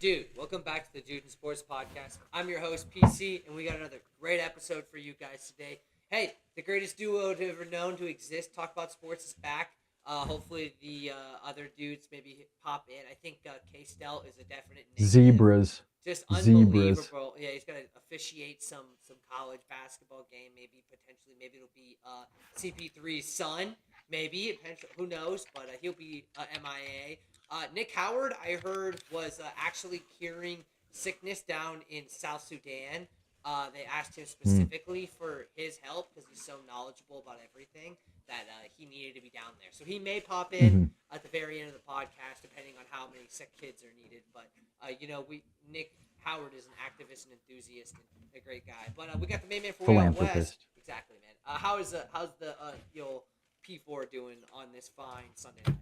Dude, welcome back to the Dude and Sports Podcast. I'm your host, PC, and we got another great episode for you guys today. Hey, the greatest duo to ever known to exist, Talk About Sports, is back. Hopefully, the other dudes maybe pop in. I think K-Stel is a definite negative. Zebras. Just Zebras. unbelievable. Yeah, he's gonna officiate some college basketball game. Maybe potentially, maybe it'll be CP3's son. Maybe who knows? But he'll be MIA. Nick Howard, I heard, was actually curing sickness down in South Sudan. They asked him Mm. specifically for his help because he's so knowledgeable about everything that he needed to be down there. So he may pop in hmm at the very end of the podcast, depending on how many sick kids are needed. But Nick Howard is an activist and enthusiast and a great guy. But we got the main man for Way Out West. Philanthropist. Exactly, man. How's the P4 doing on this fine Sunday night?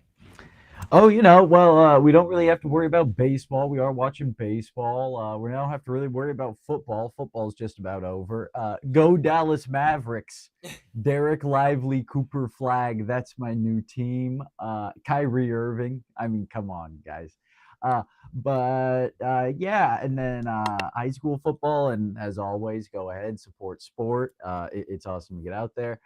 Oh, we don't really have to worry about baseball. We are watching baseball. We don't have to really worry about football. Football's just about over. Go Dallas Mavericks. Derek Lively, Cooper Flag. That's my new team. Kyrie Irving. I mean, come on, guys. Yeah, and then high school football. And as always, go ahead, support sport. It's awesome to get out there.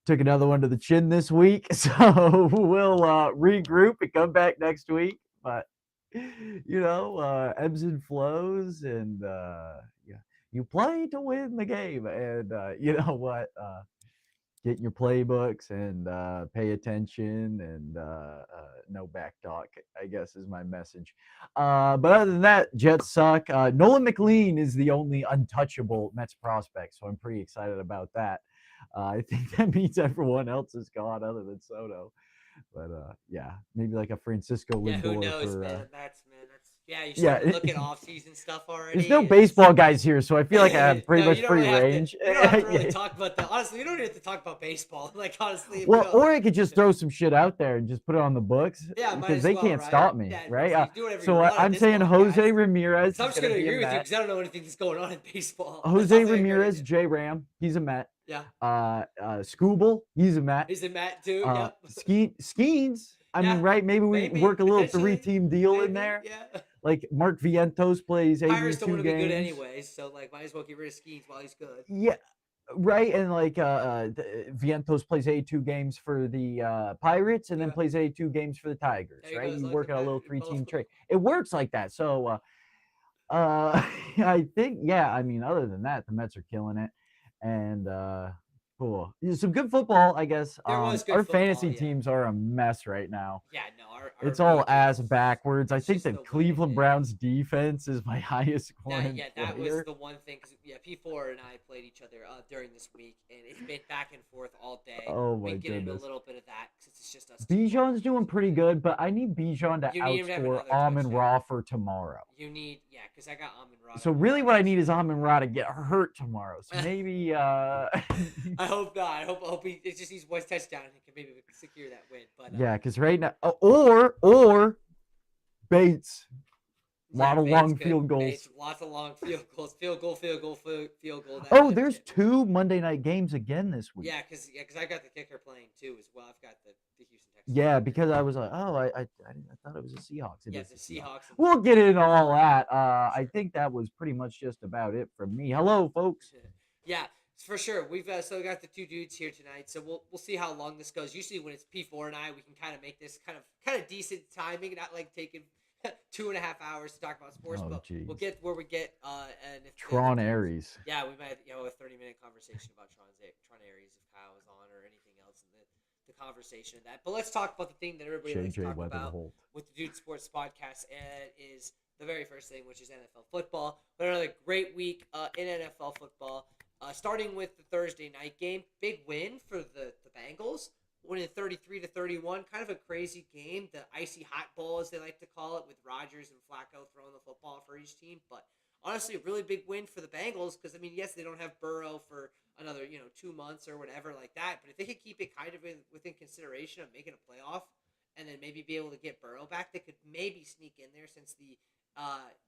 Took another one to the chin this week, so we'll regroup and come back next week. But ebbs and flows, and yeah, you play to win the game, and you know what? Get your playbooks and pay attention, and no back talk, I guess, is my message. But other than that, Jets suck. Nolan McLean is the only untouchable Mets prospect, so I'm pretty excited about that. I think that means everyone else is gone other than Soto. But yeah, maybe like a Francisco Yeah, who Lindor knows, for man? That's yeah. You yeah. starting to look at off-season stuff There's already. no baseball guys here, so I feel like I have pretty No, much you don't free really have to. range. You don't have to really talk about that. Honestly, you don't even have to talk about baseball. Like honestly, Well, or I could just throw some shit out there and just put it on the books yeah, might because as they well, can't right? stop me, Yeah, right? you do whatever you So want at I'm this saying point, Jose guys. Ramirez. So I'm is just gonna gonna be a agree with you Met. because I don't know anything that's going on in baseball. Jose Ramirez, J Ram, he's a Met. Yeah. Scooble, he's a Met. He's a Met too. Yep. Skeens. I Yeah, mean, right? Maybe we maybe, work a little potentially, three-team deal maybe, in there. yeah. Like Mark Vientos plays Pirates don't 82 want to be good games. anyways, so like might as well get rid of Skeens while he's good. Yeah, right. And like Vientos plays 82 games for the Pirates, and then Yeah. plays 82 games for the Tigers. There you Right? go. It's You like work the out a Met little in three-team both. trade. It works like that. So I think, yeah. I mean, other than that, the Mets are killing it, and cool. Some good football, I guess. There was good Our football, fantasy yeah. teams are a mess right now. Yeah, no, our It's all league ass is- backwards. I it's think just the the way Cleveland it is. Browns defense is my highest scoring that was player. the one thing. Cause, yeah, P4 and I played each other during this week, and it's been back and forth all day. Oh we my get into a goodness. little bit of that because it's just us. two Bijan's doing players. pretty good, but I need Bijan to You need him to have outscore another Amon touchdown. Ra for tomorrow. You need, yeah, because I got Amon Ra. So really, what I need is Amon Ra to get hurt tomorrow. So maybe. I hope not. I hope he it just needs one touchdown and can maybe secure that win. But Yeah, because right now, or Bates. Lot of Bates long could- field goals. Bates, lots of long field goals. Field goal. That Oh, gets there's it. 2 Monday night games again this week. Yeah, because I got the kicker playing too as well. I've got the Houston Texans. Yeah, because I was like, oh, I thought it was the Seahawks. It Yeah, is the the Seahawks. We'll get into all that. I think that was pretty much just about it from me. Hello, folks. Yeah, for sure. We've still got the two dudes here tonight, so we'll see how long this goes. Usually, when it's P4 and I, we can kind of make this kind of decent timing, not like taking 2.5 hours to talk about sports. Oh, but geez. we'll get where we get. And if Tron Aries. Yeah, we might a 30-minute conversation about Tron Aries if Kyle is on or anything else in the conversation of that. But let's talk about the thing that everybody likes to JJ talk about Weatherholt. with the Dude Sports Podcast, and it is the very first thing, which is NFL football. But another great week in NFL football. Starting with the Thursday night game, big win for the Bengals, winning 33-31. Kind of a crazy game, the icy hot bowl as they like to call it, with Rodgers and Flacco throwing the football for each team. But honestly, a really big win for the Bengals because, I mean, yes, they don't have Burrow for another 2 months or whatever like that. But if they could keep it kind of within consideration of making a playoff and then maybe be able to get Burrow back, they could maybe sneak in there since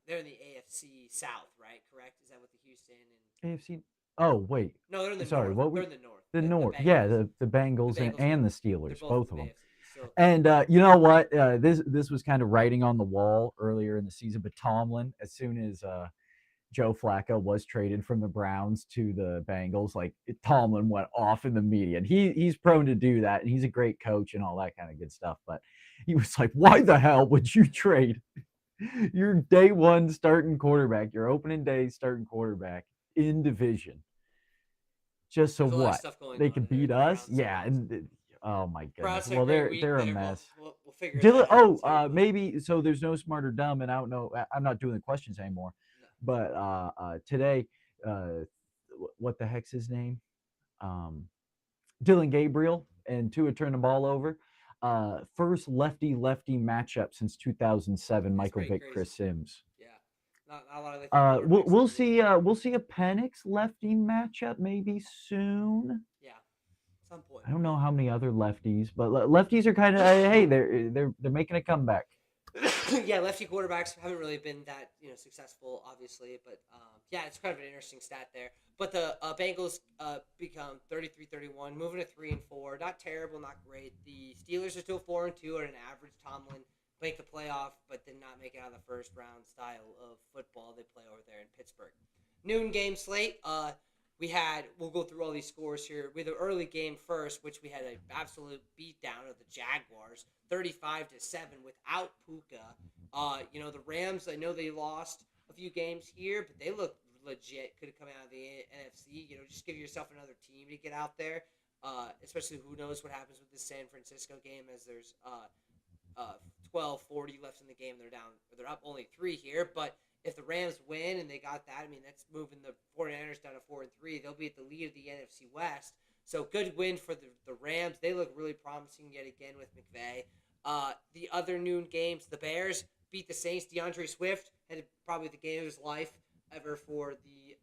they're in the AFC South, right? Correct? Is that what the Houston and AFC. Oh wait. no, they're in the Sorry, North. what They're we- in the North. The North. Bengals. Yeah, the Bengals, The Bengals, and the They're Steelers, both both in of the them. AFC So And you know what? This was kind of writing on the wall earlier in the season. But Tomlin, as soon as Joe Flacco was traded from the Browns to the Bengals, like Tomlin went off in the media, and he's prone to do that, and he's a great coach and all that kind of good stuff. But he was like, "Why the hell would you trade your day one starting quarterback, your opening day starting quarterback in division, just so there's a lot of what stuff going they on could there. beat The us?" Browns. Yeah, and oh my goodness. Browns had a Well, great they're week a there. We'll, mess. we'll we'll figure Dylan, that out too. But maybe so. There's no smarter dumb, and I don't know. I'm not doing the questions anymore. no. But today, what the heck's his name? Um, Dylan Gabriel and Tua turned the ball over. First lefty lefty matchup since 2007. It's Michael pretty Vick, crazy. Chris Sims. Yeah, not a lot of lefty quarterbacks in We'll the league. see. We'll see a Penix lefty matchup maybe soon. Yeah, some point. I don't know how many other lefties, but lefties are kind of hey, they're making a comeback. Yeah, lefty quarterbacks haven't really been that successful, obviously, but yeah, it's kind of an interesting stat there. But the Bengals become 33-31, moving to 3-4. Not terrible, not great. The Steelers are still 4-2 at an average. Tomlin make the playoff, but did not make it out of the first round style of football they play over there in Pittsburgh. Noon game slate. We'll go through all these scores here. We had the early game first, which we had an absolute beatdown of the Jaguars, 35-7 without Puka. The Rams, I know they lost a few games here, but they look legit. Could have come out of the NFC. Just give yourself another team to get out there. Especially who knows what happens with this San Francisco game, as there's 12:40 left in the game. They're up only 3 here, but if the Rams win and they got that, I mean, that's moving the 49ers down to 4-3. They'll be at the lead of the NFC West. So good win for the Rams. They look really promising yet again with McVay. The other noon games, the Bears beat the Saints. DeAndre Swift had probably the game of his life ever for the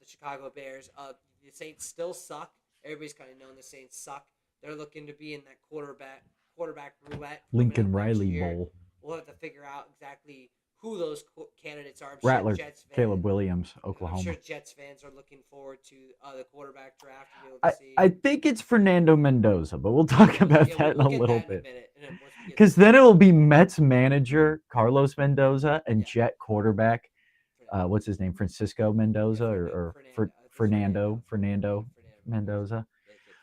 Chicago Bears. The Saints still suck. Everybody's kind of known the Saints suck. They're looking to be in that quarterback roulette. Lincoln Riley Bowl. We'll have to figure out exactly who those candidates are. I'm Rattler, sure Jets fans, Caleb Williams, Oklahoma. I'm sure Jets fans are looking forward to the quarterback draft to be able to see. I think it's Fernando Mendoza, but we'll talk about that in a little bit. In a minute. Because then it will be Mets manager Carlos Mendoza and Jet quarterback, what's his name, Francisco Mendoza or Fernando Mendoza.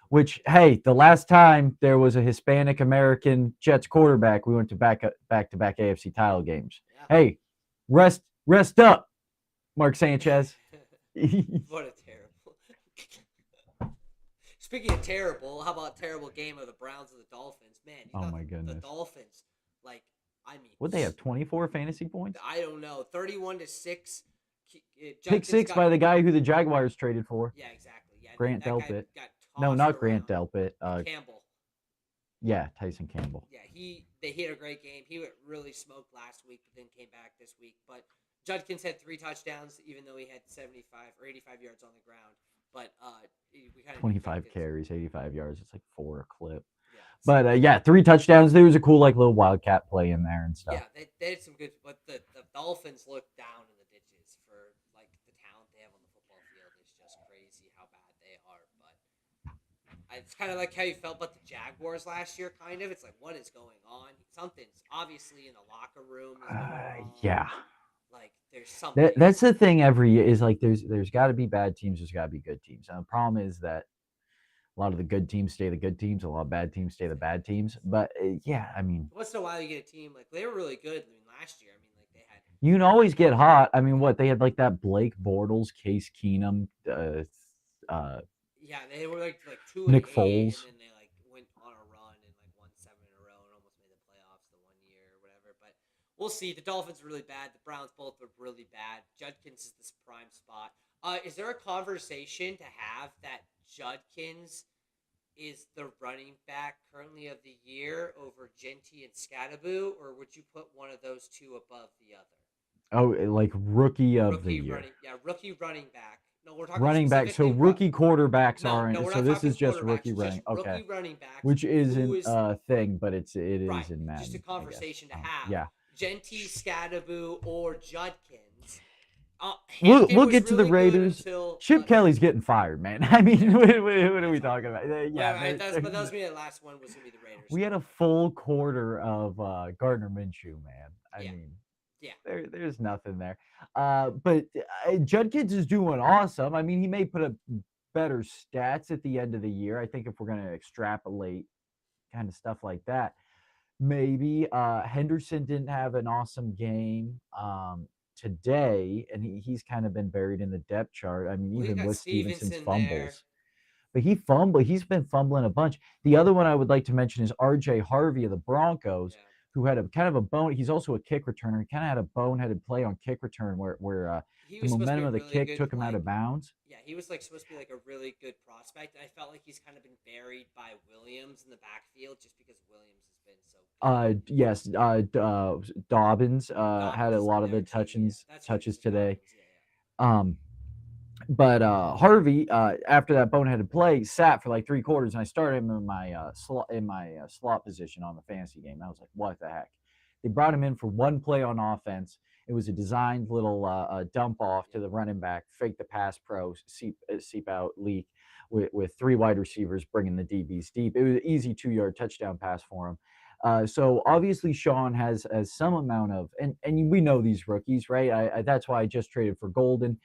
Which, hey, the last time there was a Hispanic American Jets quarterback, we went to back-to-back AFC title games. Yeah. Hey, rest up, Mark Sanchez. What a terrible. Speaking of terrible, how about terrible game of the Browns and the Dolphins? Man, oh my goodness. The Dolphins, would they have 24 fantasy points? I don't know. 31-6. Pick 6 by the guy who the Jaguars traded for. Yeah, exactly. Yeah, Grant Delpit. No, not Grant Delpit. Campbell. Yeah, Tyson Campbell. Yeah, they had a great game. He really smoked last week, but then came back this week. But Judkins had 3 touchdowns, even though he had 75 or 85 yards on the ground. But we kind of 25 carries, 85 yards. It's like 4 a clip. Yeah, but 3 touchdowns. There was a cool little wildcat play in there and stuff. Yeah, they had some good. But the Dolphins looked down in the ditches for the talent they have on the football field. It's just crazy how bad they are. But it's kind of like how you felt about the Jaguars last year. Kind of. It's like, what is going on? Something's obviously in the locker room. Yeah. There's something. That's the thing every year is there's got to be bad teams. There's got to be good teams. And the problem is that a lot of the good teams stay the good teams. A lot of bad teams stay the bad teams. But yeah, I mean, once in a while you get a team they were really good. Last year, they had. You can always get hot. I mean, what they had that Blake Bortles, Case Keenum, yeah, they were 2-8, Nick Foles, and then they went on a run and won 7 in a row and almost made the playoffs the one year or whatever. But we'll see. The Dolphins are really bad. The Browns both are really bad. Judkins is this prime spot. Is there a conversation to have that Judkins is the running back currently of the year over Genty and Scadaboo, or would you put one of those two above the other? Oh, rookie of the year. Rookie running back. No, we're talking running back. So rookie quarterbacks aren't. No, so this is just rookie running. Okay. Rookie running back, which isn't a thing, but it is right, in Madden. Just a conversation to have. Yeah. Genty, Scadaboo, or Judkins. We'll Hampton we'll was get to the really good Raiders. until Chip Kelly's getting fired, man. I mean, yeah, what are we that's fine. talking about? Yeah, Whatever. But that was gonna be the last one. Was gonna be the Raiders. we had a full quarter of Gardner Minshew, man. I Yeah, mean, yeah. there's nothing there. But Judkins is doing awesome. I mean, he may put up better stats at the end of the year. I think if we're going to extrapolate kind of stuff like that, maybe Henderson didn't have an awesome game today, and he's kind of been buried in the depth chart. I mean, Well, you even got with Stevenson's Stevenson there. fumbles. But he's been fumbling a bunch. The other one I would like to mention is RJ Harvey of the Broncos, Yeah. who had a kind of a bone. He's also a kick returner. He kind of had a boneheaded play on kick return where He the was supposed to be momentum a of the really kick good took him out of bounds. yeah, he was like supposed to be like a really good prospect. I felt like he's kind of been buried by Williams in the backfield just because Williams has been so good. Yes, Dobbins had a Dobbins lot of there the too. Yeah, that's right. touches So today. Dobbins. Yeah, Um, but Harvey, after that boneheaded play, sat for like 3 quarters, and I started him in my slot position on the fantasy game. I was like, what the heck? They brought him in for one play on offense. It was a designed little dump off to the running back, fake the pass pro, seep out leak with 3 wide receivers bringing the DBs deep. It was an easy 2-yard touchdown pass for him. So obviously Sean has some amount of, and we know these rookies, right? That's why I just traded for Golden.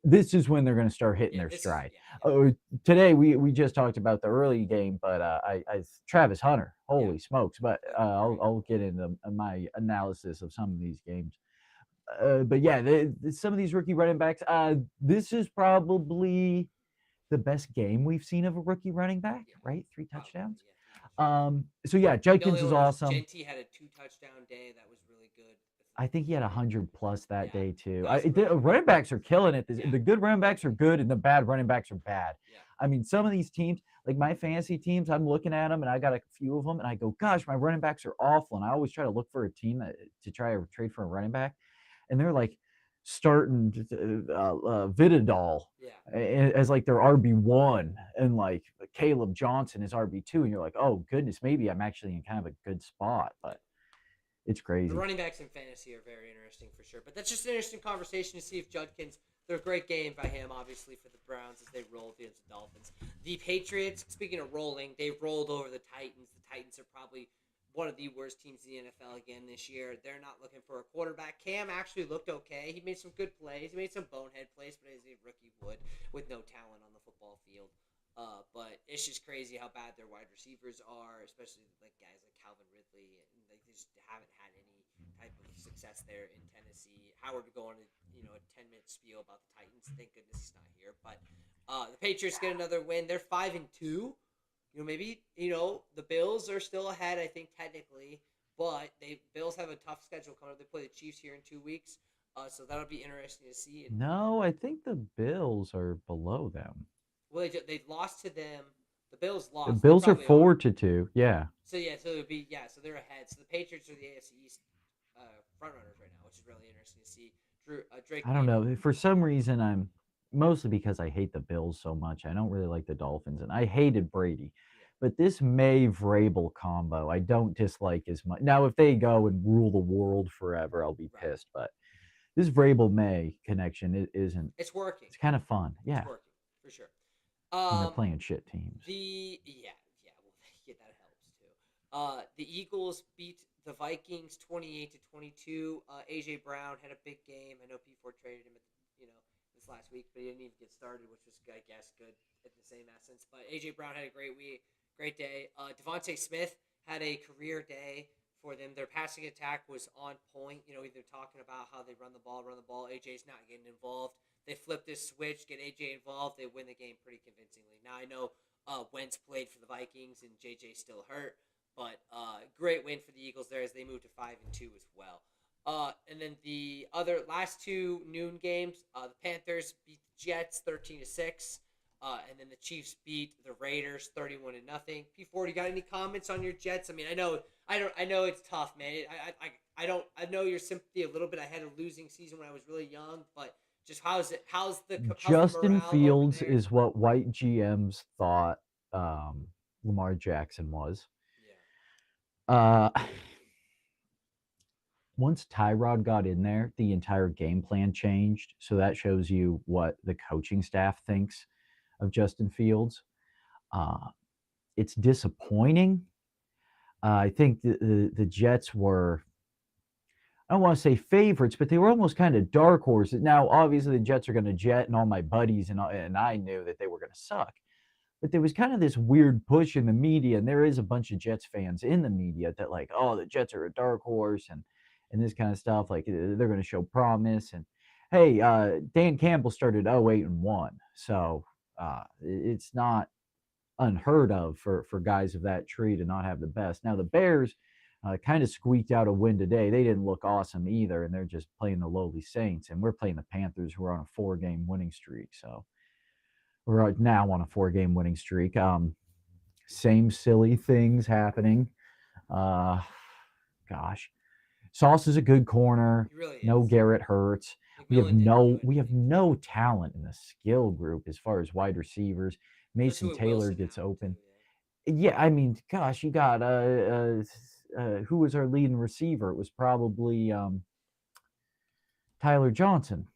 This is when they're going to start hitting yeah. their This is stride. yeah. Today we just talked about the early game, but I Travis Hunter, holy smokes! But I'll get into my analysis of some of these games. But yeah, some of these rookie running backs. This is probably the best game we've seen of a rookie running back, Yeah, right? 3 probably. touchdowns. Yeah, 3 touchdowns. So yeah, The only Judkins is one was awesome. Genty had a 2 touchdown day. That was really good. I think he had 100 plus that day too. Running backs are killing it. The good running backs are good, and the bad running backs are bad. Yeah. I mean, some of these teams, like my fantasy teams, I'm looking at them, and I got a few of them, and I go, "Gosh, my running backs are awful." And I always try to look for a team to try to trade for a running back, and they're like starting Vidadal as like their RB1, and like Caleb Johnson is RB2, and you're like, "Oh goodness, maybe I'm actually in kind of a good spot," but. It's crazy. The running backs in fantasy are very interesting for sure. But that's just an interesting conversation to see if Judkins. They're a great game by him, obviously, for the Browns as they rolled against the Dolphins. The Patriots, speaking of rolling, they rolled over the Titans. The Titans are probably one of the worst teams in the NFL again this year. They're not looking for a quarterback. Cam actually looked okay. He made some good plays. He made some bonehead plays, but as a rookie would, with no talent on the football field. But it's just crazy how bad their wide receivers are, especially like guys like Calvin Ridley, and they just haven't had any type of success there in Tennessee. Howard would go on a 10-minute spiel about the Titans. Thank goodness he's not here. But the Patriots get another win. They're 5-2. Maybe the Bills are still ahead. I think technically, but Bills have a tough schedule coming up. They play the Chiefs here in 2 weeks. So that'll be interesting to see. No, I think the Bills are below them. Well, they lost to them. The Bills lost. The Bills are 4-2. Yeah. So it would be so they're ahead. So the Patriots are the AFC East front runners right now, which is really interesting to see. Drake. I don't know. For some reason, I'm mostly because I hate the Bills so much. I don't really like the Dolphins, and I hated Brady. Yeah. But this May Vrabel combo, I don't dislike as much. Now, if they go and rule the world forever, I'll be pissed. But this Vrabel May connection isn't. It's working. It's kind of fun. Yeah. It's working for sure. And they're playing shit teams. That helps too. The Eagles beat the Vikings 28-22. AJ Brown had a big game. I know P4 traded him this last week, but he didn't even get started, which was I guess good at the same essence. But AJ Brown had a great great day. Devontae Smith had a career day for them. Their passing attack was on point. They're talking about how they run the ball. AJ's not getting involved. They flip this switch, get AJ involved. They win the game pretty convincingly. Now I know Wentz played for the Vikings and JJ's still hurt, but great win for the Eagles there as they move to 5-2 as well. And then the other last 2 noon games, the Panthers beat the Jets 13-6, and then the Chiefs beat the Raiders 31-0. P4, you got any comments on your Jets? I mean, I know it's tough, man. I know your sympathy a little bit. I had a losing season when I was really young, but just how's Justin Fields is what white GMs thought Lamar Jackson was. Yeah. once Tyrod got in there, the entire game plan changed. So that shows you what the coaching staff thinks of Justin Fields. Uh, it's disappointing. I think the Jets were, I don't want to say favorites, but they were almost kind of dark horses. Now, obviously, the Jets are going to jet, and all my buddies and I knew that they were going to suck. But there was kind of this weird push in the media, and there is a bunch of Jets fans in the media that like, oh, the Jets are a dark horse, and this kind of stuff. Like they're going to show promise. And hey, Dan Campbell started 0-8-1, so it's not unheard of for guys of that tree to not have the best. Now the Bears kind of squeaked out a win today. They didn't look awesome either, and they're just playing the lowly Saints, and we're playing the Panthers, who are on a 4-game winning streak. So we're now on a 4-game winning streak. Same silly things happening. Uh, gosh, Sauce is a good corner. He really No is. Garrett Hurts. We have McMillan didn't do we have anything. no talent in the skill group as far as wide receivers. Especially Mason with Taylor Wilson gets out too. open. Yeah. Yeah, I mean, gosh, you got who was our leading receiver? It was probably Tyler Johnson.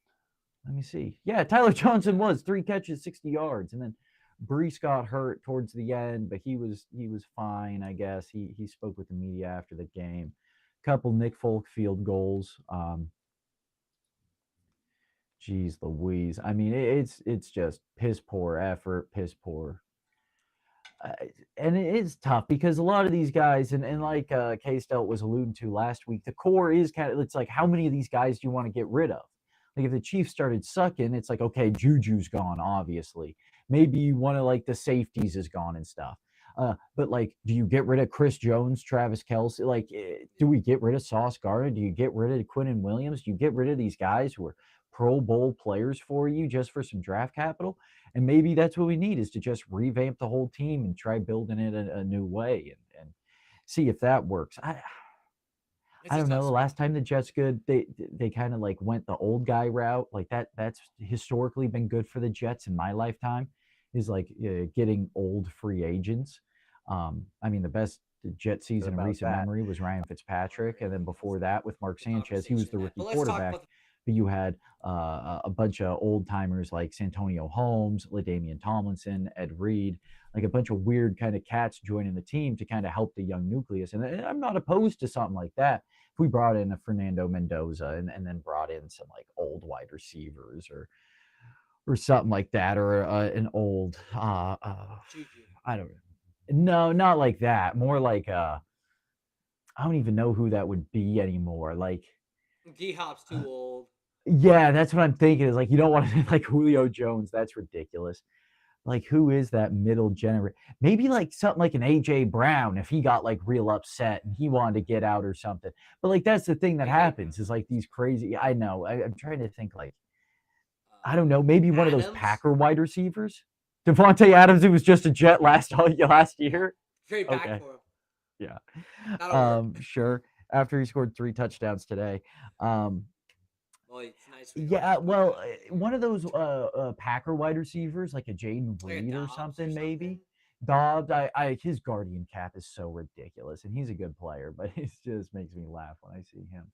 Let me see. Yeah, Tyler Johnson was 3 catches, 60 yards, and then Brees got hurt towards the end, but he was fine, I guess. He spoke with the media after the game. Couple Nick Folk field goals. Geez Louise. I mean, it's just piss poor effort, piss poor. Uh, and it is tough because a lot of these guys, and like K Stout was alluding to last week, the core is kind of, it's like, how many of these guys do you want to get rid of? Like, if the Chiefs started sucking, it's like, okay, Juju's gone, obviously. Maybe one of like the safeties is gone and stuff. But like, do you get rid of Chris Jones, Travis Kelce? Like, do we get rid of Sauce Gardner? Do you get rid of Quinnen Williams? Do you get rid of these guys who are Pro Bowl players for you just for some draft capital? And maybe that's what we need, is to just revamp the whole team and try building it a new way, and see if that works. It's I a don't tough know. The spot. last time the Jets good, they kind of like went the old guy route. Like that's historically been good for the Jets in my lifetime, is like getting old free agents. I mean, the best Jet season in About recent that. memory was Ryan Fitzpatrick, and then before that with Mark The Sanchez, he was conversation the that. rookie But let's talk quarterback. about But you had a bunch of old timers like Santonio Holmes, LaDainian Tomlinson, Ed Reed, like a bunch of weird kind of cats joining the team to kind of help the young nucleus. And I'm not opposed to something like that. If we brought in a Fernando Mendoza, and then brought in some like old wide receivers, or something like that, or an old Juju. I don't no, not like that. More like I don't even know who that would be anymore. Like, D Hop's too old. yeah, that's what I'm thinking. Is like, you don't want to like Julio Jones. That's ridiculous. Like, who is that middle generation? Maybe like something like an AJ Brown, if he got like real upset and he wanted to get out or something. But like, that's the thing that AJ happens, is Brown. like these crazy. I know. I'm trying to think, like, I Uh, don't know. Maybe one of those Adams. Packer wide receivers. Devontae Adams, who was just a Jet last Yeah. year. Trade back Okay, for him. yeah. That'll work. Sure. After he scored 3 touchdowns today. Well, it's nice when you don't Yeah, have to put him well, out there. one of those Packer wide receivers, like a Jaden Like a Reed or Dobbs or something, maybe. something. Dobbs, his guardian cap is so ridiculous, and he's a good player, but it just makes me laugh when I see him.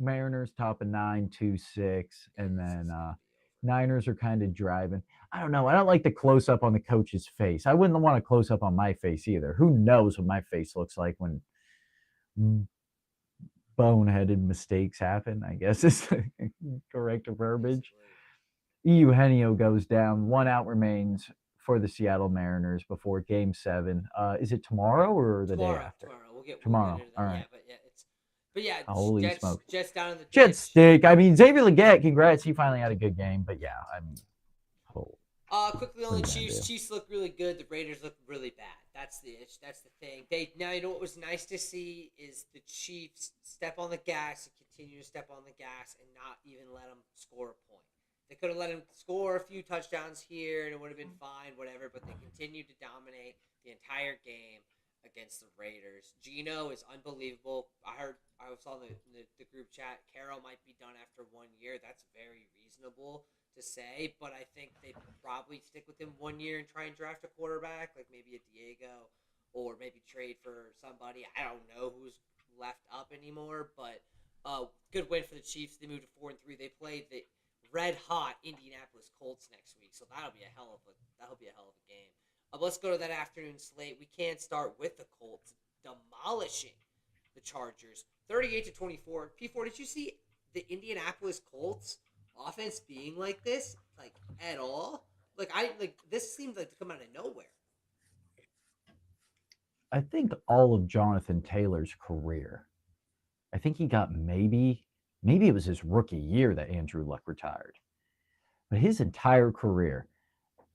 Mariners top of 9, 2-6, Yeah, and this then is gonna be over. Niners are kind of driving. I don't know. I don't like the close up on the coach's face. I wouldn't want a close up on my face either. Who knows what my face looks like when boneheaded mistakes happen, I guess is the correct verbiage. Basically. Eugenio goes down. 1 out remains for the Seattle Mariners before Game 7. Is it tomorrow or the day after? Tomorrow. We'll get Tomorrow. into All that. right. Yeah, but yeah, it's but yeah, Holy Jets smokes. Jets down in the Jets ditch. stink. I mean, Xavier Leggett, congrats. He finally had a good game. But yeah, I mean, oh, Quickly on what the are you gonna Chiefs. do? Chiefs look really good. The Raiders look really bad. That's the issue. That's the thing. Now, you know what was nice to see is the Chiefs step on the gas and continue to step on the gas and not even let them score a point. They could have let them score a few touchdowns here and it would have been fine, whatever. But they continued to dominate the entire game against the Raiders. Gino is unbelievable. I saw in the group chat. Carroll might be done after 1 year. That's very reasonable to say, but I think they probably stick with him 1 year and try and draft a quarterback, like maybe a Diego, or maybe trade for somebody. I don't know left up anymore. But good win for the Chiefs. They moved to 4-3. They play the red hot Indianapolis Colts next week, so that'll be a hell of a game. Let's go to that afternoon slate. We can't start with the Colts demolishing the Chargers, 38-24. P4, did you see the Indianapolis Colts offense being like this, like at all? This seems like to come out of nowhere. I think all of Jonathan Taylor's career, I think he got maybe it was his rookie year that Andrew Luck retired. But his entire career,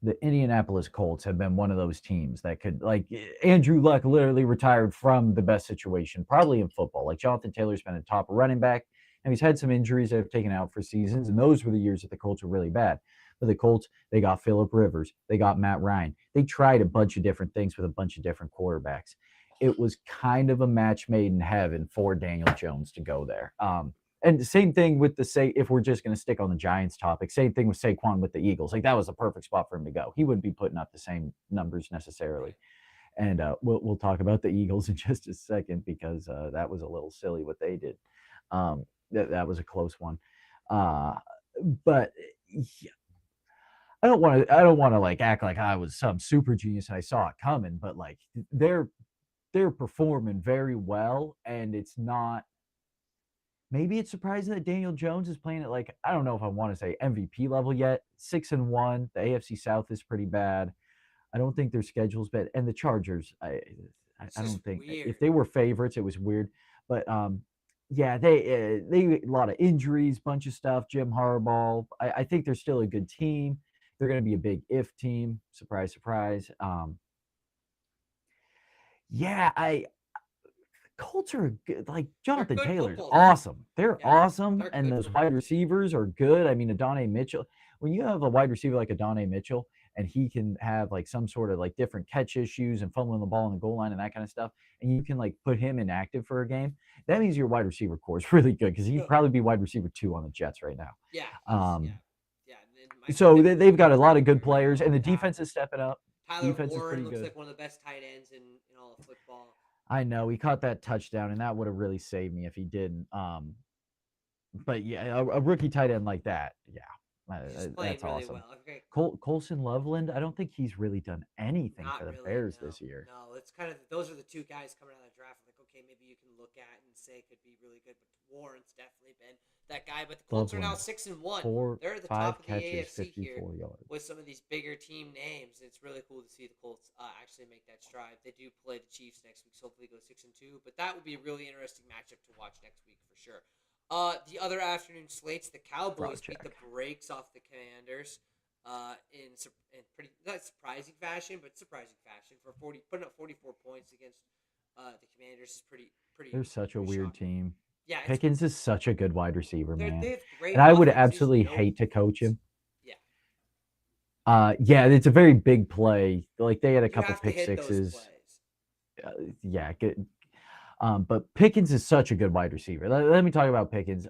the Indianapolis Colts have been one of those teams that could, like, Andrew Luck literally retired from the best situation, probably in football. Like, Jonathan Taylor's been a top running back, and he's had some injuries that have taken out for seasons, and those were the years that the Colts were really bad. But the Colts, they got Phillip Rivers, they got Matt Ryan. They tried a bunch of different things with a bunch of different quarterbacks. It was kind of a match made in heaven for Daniel Jones to go there. And the same thing with if we're just going to stick on the Giants topic, same thing with Saquon with the Eagles. Like, that was a perfect spot for him to go. He wouldn't be putting up the same numbers necessarily. And we'll talk about the Eagles in just a second, because that was a little silly what they did. That was a close one. But yeah, I don't want to like act like I was some super genius and I saw it coming, but like they're performing very well, and it's not. Maybe it's surprising that Daniel Jones is playing at, like, I don't know if I want to say MVP level yet. 6-1. The AFC South is pretty bad. I don't think their schedule's bad. And the Chargers, I don't think weird. If they were favorites, it was weird. But yeah, they a lot of injuries, bunch of stuff. Jim Harbaugh. I think they're still a good team. They're going to be a big if team. Surprise, surprise. Yeah, Colts are good. Like, Jonathan Taylor's awesome. They're awesome, and those wide receivers are good. I mean, Adonai Mitchell. When you have a wide receiver like Adonai Mitchell, and he can have like some sort of like different catch issues and fumbling the ball on the goal line and that kind of stuff, and you can like put him inactive for a game, that means your wide receiver core is really good, because he'd probably be wide receiver 2 on the Jets right now. So they've got a lot of good players, and the defense is stepping up. Tyler Warren looks like one of the best tight ends in all of football. I know he caught that touchdown, and that would have really saved me if he didn't. But yeah, a rookie tight end like that, yeah, that's really awesome. Well. Okay. Colson Loveland, I don't think he's really done anything for the Bears this year. No, it's kind of those are the two guys coming out of the draft. Like, okay, maybe you can look at and say could be really good, but Warren's definitely been that guy. But the Colts are now 6-1. They're at the top of the AFC here with some of these bigger team names. It's really cool to see the Colts actually make that stride. They do play the Chiefs next week, so hopefully go 6-2. But that would be a really interesting matchup to watch next week for sure. The other afternoon slates, the Cowboys beat the brakes off the Commanders in pretty not surprising fashion, but surprising fashion for putting up 44 points against the Commanders is pretty. They're such a weird shocking. team. Yeah, Pickens is such a good wide receiver, man. They have great and I would absolutely hate to coach him. Yeah. Yeah, it's a very big play. Like, they had a couple pick sixes. Yeah, good. But Pickens is such a good wide receiver. Let me talk about Pickens.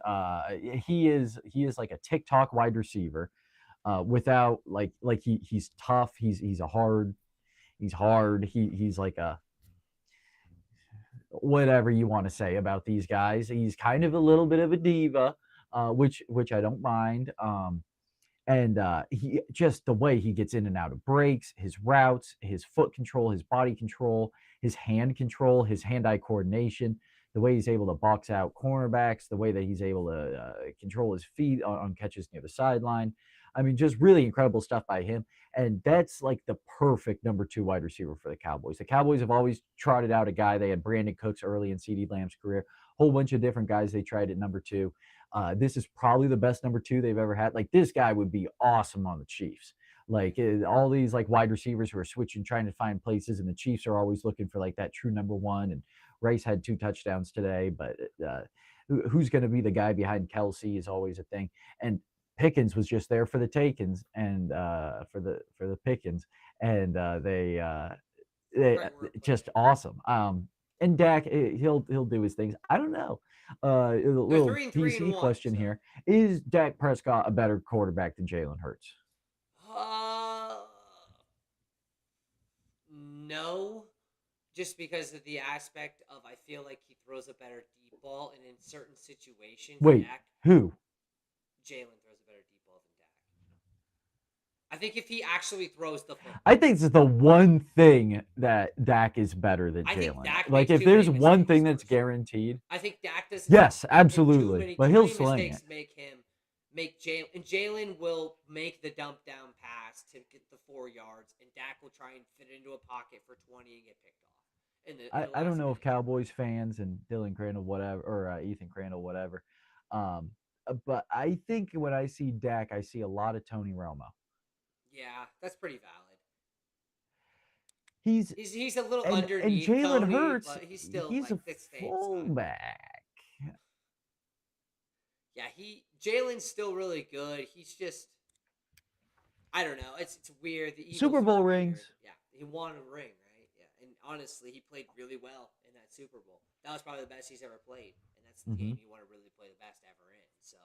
He is like a TikTok wide receiver. Without he's tough. He's hard. He's like a whatever you want to say about these guys. He's kind of a little bit of a diva, which I don't mind. And he just the way he gets in and out of breaks, his routes, his foot control, his body control, his hand control, his hand-eye coordination, the way he's able to box out cornerbacks, the way that he's able to control his feet on catches near the sideline. I mean, just really incredible stuff by him. And that's like the perfect number 2 wide receiver for the Cowboys. The Cowboys have always trotted out a guy. They had Brandon Cooks early in CeeDee Lamb's career. Whole bunch of different guys they tried at number 2. This is probably the best number 2 they've ever had. Like, this guy would be awesome on the Chiefs. Like, all these like wide receivers who are switching, trying to find places, and the Chiefs are always looking for like that true number 1. And Rice had 2 touchdowns today, but who's going to be the guy behind Kelsey is always a thing. And Pickens was just there for the takings and for the Pickens, and they just awesome. And Dak, he'll do his things. I don't know. A little PC question here: is Dak Prescott a better quarterback than Jalen Hurts? No. just because of the aspect of I feel like he throws a better deep ball, and in certain situations, Wait, who? Jalen throws a better deep ball than Dak. I think if he actually throws the I football, think it's the one thing that Dak is better than I think Jalen. Dak Like, makes if too many there's one mistakes thing that's first. guaranteed, I think Dak does. yes, Too absolutely. many, But too he'll many sling mistakes it. make Jalen, and Jalen will make the dump down pass to get the 4 yards, and Dak will try and fit into a pocket for 20 and get picked off. I don't know if Cowboys fans and Dylan Crandall, whatever, or Ethan Crandall, whatever. But I think when I see Dak, I see a lot of Tony Romo. Yeah, that's pretty valid. He's He's a little and underneath Jalen Tony, Hurts, but he's still he's like a the same size. fullback. Yeah, Jalen's still really good. He's just I don't know. It's weird. The Eagles Super Bowl weird. rings. Yeah, he won a ring, right? Yeah, and honestly, he played really well in that Super Bowl. That was probably the best he's ever played, and that's the game you want to really play the best ever in. So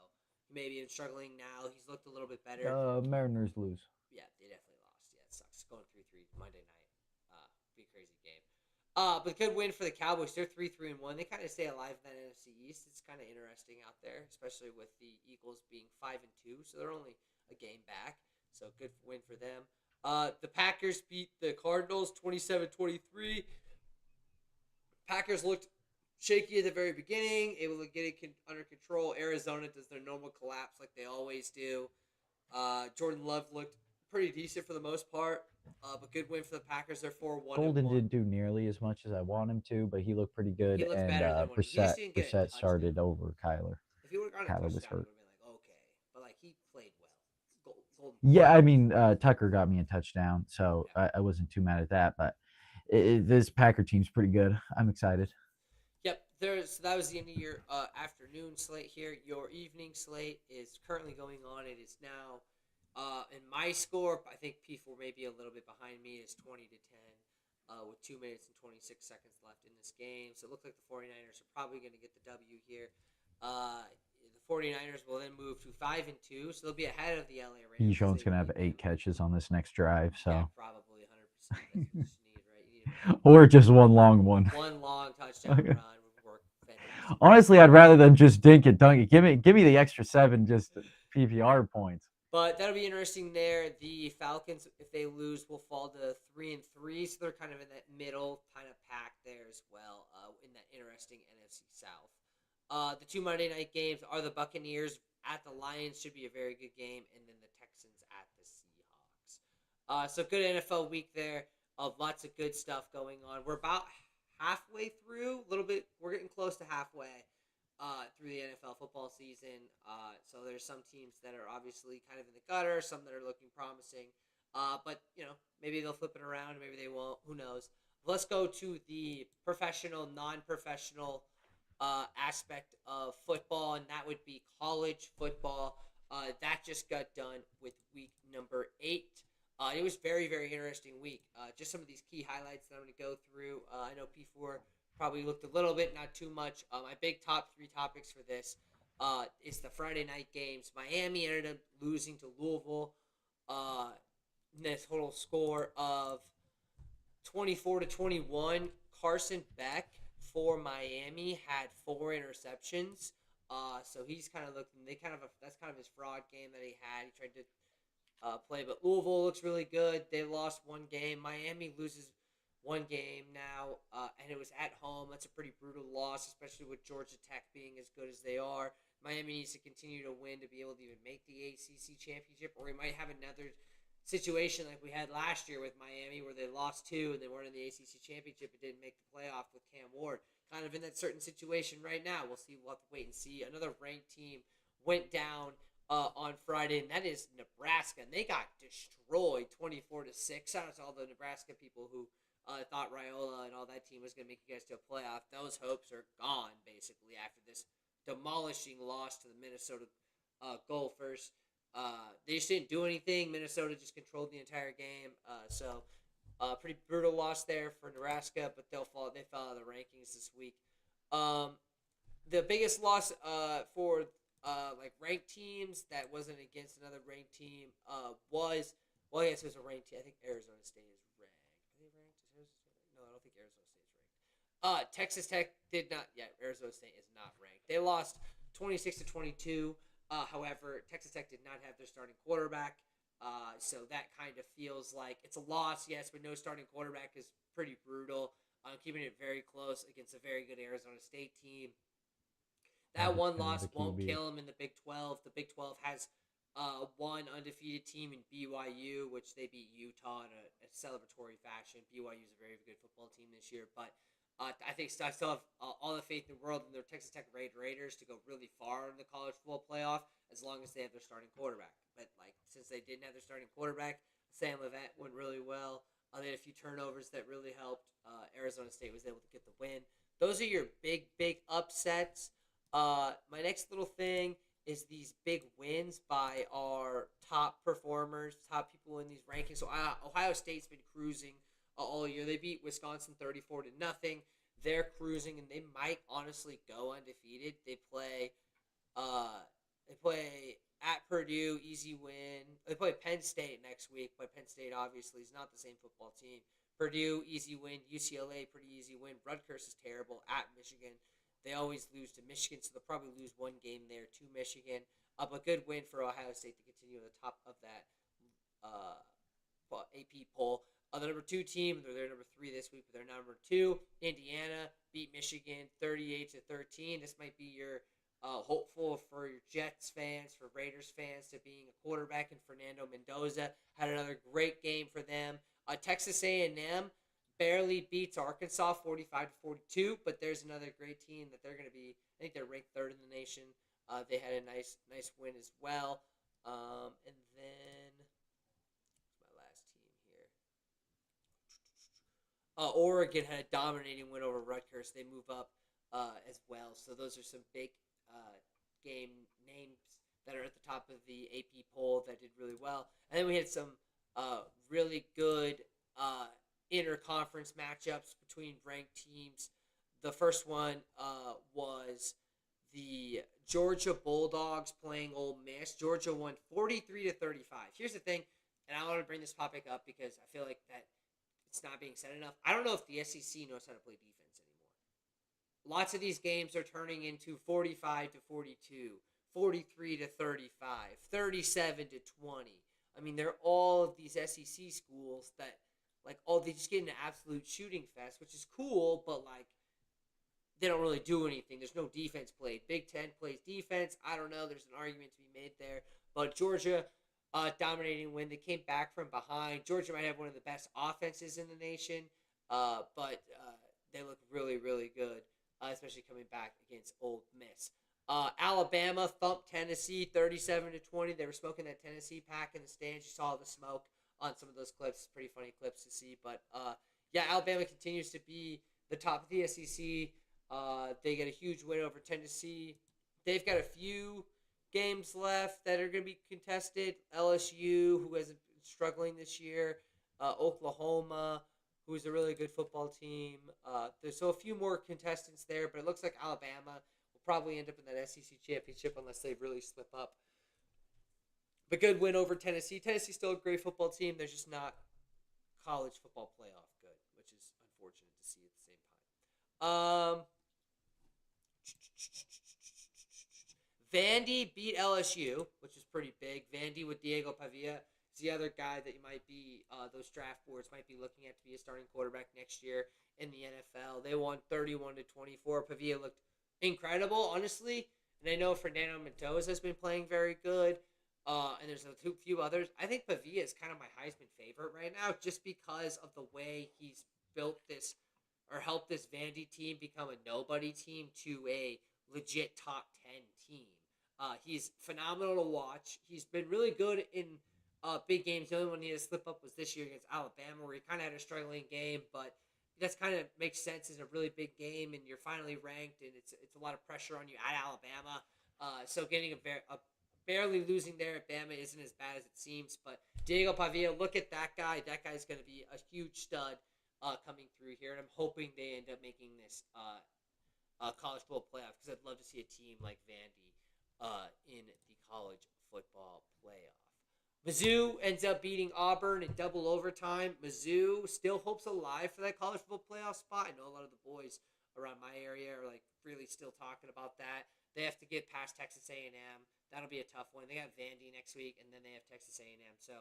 he may be struggling now. He's looked a little bit better. Mariners lose. Yeah, they definitely lost. Yeah, it sucks. Going 3-3 Monday night. Be a crazy game. But good win for the Cowboys. They're 3-1. They kind of stay alive in that NFC East. It's kind of interesting out there, especially with the Eagles being 5-2, so they're only a game back. So good win for them. The Packers beat the Cardinals 27-23. Packers looked shaky at the very beginning, able to get it under control. Arizona does their normal collapse like they always do. Jordan Love looked pretty decent for the most part, but good win for the Packers. They're 4-1. Golden didn't do nearly as much as I want him to, but he looked pretty good. He looked and better than when he just didn't get a Brissett started touchdown. over Kyler. If he would have gotten a Kyler was touchdown, it would hurt. have been like, okay. But, like, he played well. Yeah, I mean, Tucker got me a touchdown, so yeah. I wasn't too mad at that. But this Packer team's pretty good. I'm excited. Yep, that was the end of your afternoon slate here. Your evening slate is currently going on. It is now, in my score, I think P4 may be a little bit behind me. It's 20-10 with 2 minutes and 26 seconds left in this game. So it looks like the 49ers are probably going to get the W here. The 49ers will then move to 5-2, so they'll be ahead of the LA Rams. Bijan's going to have 8 catches on this next drive. So yeah, probably 100%. That's what you need, right? You need or just one long one. One long touchdown run would work. Honestly, I'd rather than just dink it, dunk it. Give me the extra 7 just PPR points. But that'll be interesting there. The Falcons, if they lose, will fall to 3-3, so they're kind of in that middle kind of pack there as well, in that interesting NFC South. The 2 Monday night games are the Buccaneers at the Lions, should be a very good game, and then the Texans at the Seahawks. So good NFL week there of lots of good stuff going on. We're about halfway through, a little bit. We're getting close to halfway through the NFL football season. So there's some teams that are obviously kind of in the gutter, some that are looking promising. But, maybe they'll flip it around, maybe they won't. Who knows? Let's go to the professional, non-professional aspect of football, and that would be college football. That just got done with week number 8. It was very, very interesting week. Just some of these key highlights that I'm going to go through. I know P4 probably looked a little bit, not too much. My big top 3 topics for this is the Friday night games. Miami ended up losing to Louisville. This total score of 24-21. Carson Beck for Miami had 4 interceptions. So he's kind of looking. That's kind of his fraud game that he had. He tried to play, but Louisville looks really good. They lost 1 game. Miami loses 1 game now, and it was at home. That's a pretty brutal loss, especially with Georgia Tech being as good as they are. Miami needs to continue to win to be able to even make the ACC championship, or we might have another situation like we had last year with Miami where they lost 2 and they weren't in the ACC championship and didn't make the playoff with Cam Ward. Kind of in that certain situation right now. We'll see. We'll have to wait and see. Another ranked team went down on Friday, and that is Nebraska. And they got destroyed 24-6. Shout out to all the Nebraska people who thought Raiola and all that team was going to make you guys to a playoff. Those hopes are gone, basically, after this demolishing loss to the Minnesota Gophers. They just didn't do anything. Minnesota just controlled the entire game. So pretty brutal loss there for Nebraska, but they fell out of the rankings this week. The biggest loss for ranked teams that wasn't against another ranked team I guess it was a ranked team. I think Arizona State is ranked. Are they ranked? No, I don't think Arizona State is Texas Tech did not yet. Arizona State is not ranked. They lost 26-22. However, Texas Tech did not have their starting quarterback. So that kind of feels like it's a loss, yes, but no starting quarterback is pretty brutal. Keeping it very close against a very good Arizona State team. That one Understand loss the won't QB. kill him in the Big 12. The Big 12 has one undefeated team in BYU, which they beat Utah in a celebratory fashion. BYU is a very good football team this year, but I think I still have all the faith in the world in their Texas Tech Raiders to go really far in the college football playoff as long as they have their starting quarterback. But like since they didn't have their starting quarterback, Sam Levat went really well. They had a few turnovers that really helped. Arizona State was able to get the win. Those are your big upsets. My next little thing is these big wins by our top performers, top people in these rankings. So Ohio State's been cruising all year. They beat Wisconsin 34-0. They're cruising, and they might honestly go undefeated. Uh, they play at Purdue, easy win. They play Penn State next week, but Penn State obviously is not the same football team. Purdue, easy win. UCLA, pretty easy win. Rutgers is terrible at Michigan. They always lose to Michigan, so they'll probably lose one game there to Michigan. But good win for Ohio State to continue at the top of that AP poll. The number 2 team, they're number 3 this week, but they're number 2. Indiana beat Michigan 38-13. This might be your hopeful for your Jets fans, for Raiders fans, to being a quarterback in Fernando Mendoza. Had another great game for them. Texas A&M barely beats Arkansas 45-42, but there's another great team that they're going to be. I think they're ranked 3rd in the nation. They had a nice win as well. And then my last team here. Oregon had a dominating win over Rutgers. They move up as well. So those are some big game names that are at the top of the AP poll that did really well. And then we had some really good interconference matchups between ranked teams. The first one was the Georgia Bulldogs playing Ole Miss. Georgia won 43-35. Here's the thing, and I want to bring this topic up because I feel like that it's not being said enough. I don't know if the SEC knows how to play defense anymore. Lots of these games are turning into 45-42, 43-35, 37-20. I mean, they're all of these SEC schools that they just get into absolute shooting fest, which is cool, but they don't really do anything. There's no defense played. Big Ten plays defense. I don't know. There's an argument to be made there. But Georgia, dominating win. They came back from behind. Georgia might have one of the best offenses in the nation, but they look really, really good, especially coming back against Ole Miss. Alabama thumped Tennessee 37-20. They were smoking that Tennessee pack in the stands. You saw the smoke on some of those clips. Pretty funny clips to see. But, Alabama continues to be the top of the SEC. They get a huge win over Tennessee. They've got a few games left that are going to be contested. LSU, who has been struggling this year. Oklahoma, who's a really good football team. There's a few more contestants there, but it looks like Alabama will probably end up in that SEC championship unless they really slip up. But good win over Tennessee. Tennessee's still a great football team. They're just not college football playoff good, which is unfortunate to see at the same time. Vandy beat LSU, which is pretty big. Vandy with Diego Pavia is the other guy that you might be, those draft boards might be looking at to be a starting quarterback next year in the NFL. They won 31-24. Pavia looked incredible, honestly. And I know Fernando Mendoza has been playing very good. And there's a few others. I think Pavia is kind of my Heisman favorite right now just because of the way he's built this or helped this Vandy team become a nobody team to a legit top 10 team. He's phenomenal to watch. He's been really good in big games. The only one he had to slip up was this year against Alabama, where he kind of had a struggling game, but that's kind of makes sense in a really big game, and you're finally ranked, and it's a lot of pressure on you at Alabama. So getting a barely losing there at Bama isn't as bad as it seems. But Diego Pavia, look at that guy. That guy's going to be a huge stud coming through here, and I'm hoping they end up making this college football playoff because I'd love to see a team like Vandy in the college football playoff. Mizzou ends up beating Auburn in double overtime. Mizzou still hopes alive for that college football playoff spot. I know a lot of the boys around my area are like really still talking about that. They have to get past Texas A&M. That'll be a tough one. They got Vandy next week, and then they have Texas A&M. So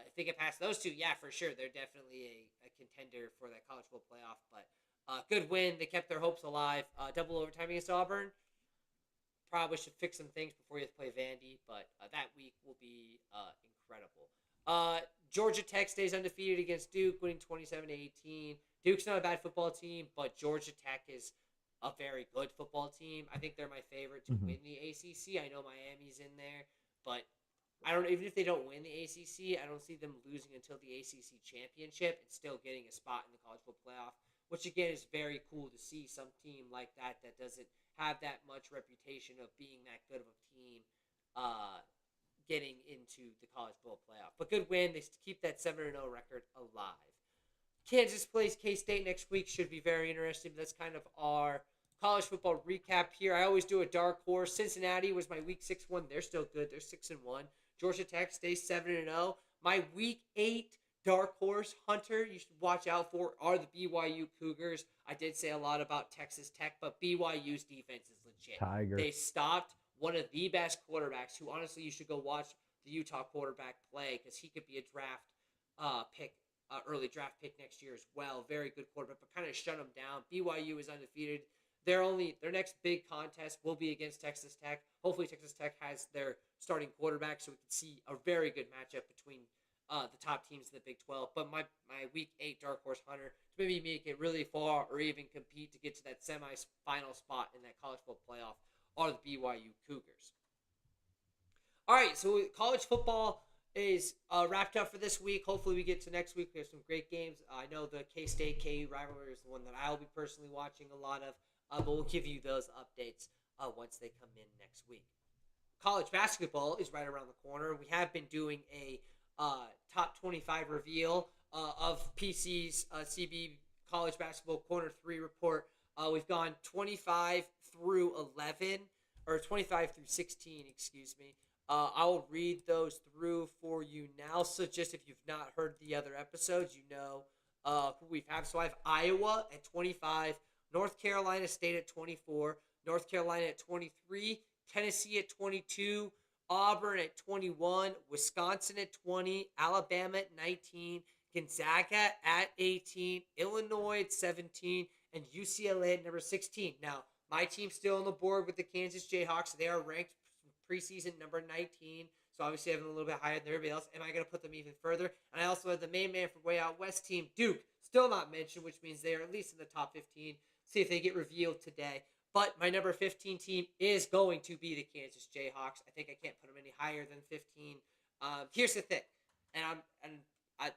if they get past those two, yeah, for sure, they're definitely a contender for that college football playoff. But good win. They kept their hopes alive. Double overtime against Auburn. Probably should fix some things before you have to play Vandy, but that week will be incredible. Georgia Tech stays undefeated against Duke, winning 27-18. Duke's not a bad football team, but Georgia Tech is a very good football team. I think they're my favorite to Mhm. win the ACC. I know Miami's in there, but I don't. Even if they don't win the ACC, I don't see them losing until the ACC championship and still getting a spot in the college football playoff. Which again is very cool to see some team like that that doesn't have that much reputation of being that good of a team, uh, getting into the college football playoff. But good win. They keep that 7-0 record alive. Kansas plays K-State next week. Should be very interesting. That's kind of our college football recap here. I always do a dark horse. Cincinnati was my week 6 one. They're still good. They're 6-1. Georgia Tech stays 7-0. My week 8 dark horse hunter you should watch out for are the BYU Cougars. I did say a lot about Texas Tech, but BYU's defense is legit. Tiger. They stopped one of the best quarterbacks who honestly you should go watch the Utah quarterback play because he could be a draft pick, early draft pick next year as well. Very good quarterback, but kind of shut them down. BYU is undefeated. Their next big contest will be against Texas Tech. Hopefully, Texas Tech has their starting quarterback, so we can see a very good matchup between the top teams in the Big 12. But my week 8 dark horse hunter to maybe make it really far or even compete to get to that semi-final spot in that college football playoff are the BYU Cougars. All right, so college football is wrapped up for this week. Hopefully, we get to next week. We have some great games. I know the K-State KU rivalry is the one that I'll be personally watching a lot of, but we'll give you those updates once they come in next week. College basketball is right around the corner. We have been doing a top 25 reveal of PC's CB College Basketball Corner 3 report. We've gone 25 through 11, or 25 through 16, excuse me. I'll read those through for you now. So just if you've not heard the other episodes, you know who we have. So I have Iowa at 25, North Carolina State at 24, North Carolina at 23, Tennessee at 22, Auburn at 21, Wisconsin at 20, Alabama at 19, Gonzaga at 18, Illinois at 17, and UCLA at number 16. Now, my team's still on the board with the Kansas Jayhawks. They are ranked preseason number 19, so obviously I have them a little bit higher than everybody else. Am I going to put them even further? And I also have the main man from way out west team, Duke, still not mentioned, which means they are at least in the top 15. See if they get revealed today. But my number 15 team is going to be the Kansas Jayhawks. I think I can't put them any higher than 15. Here's the thing, and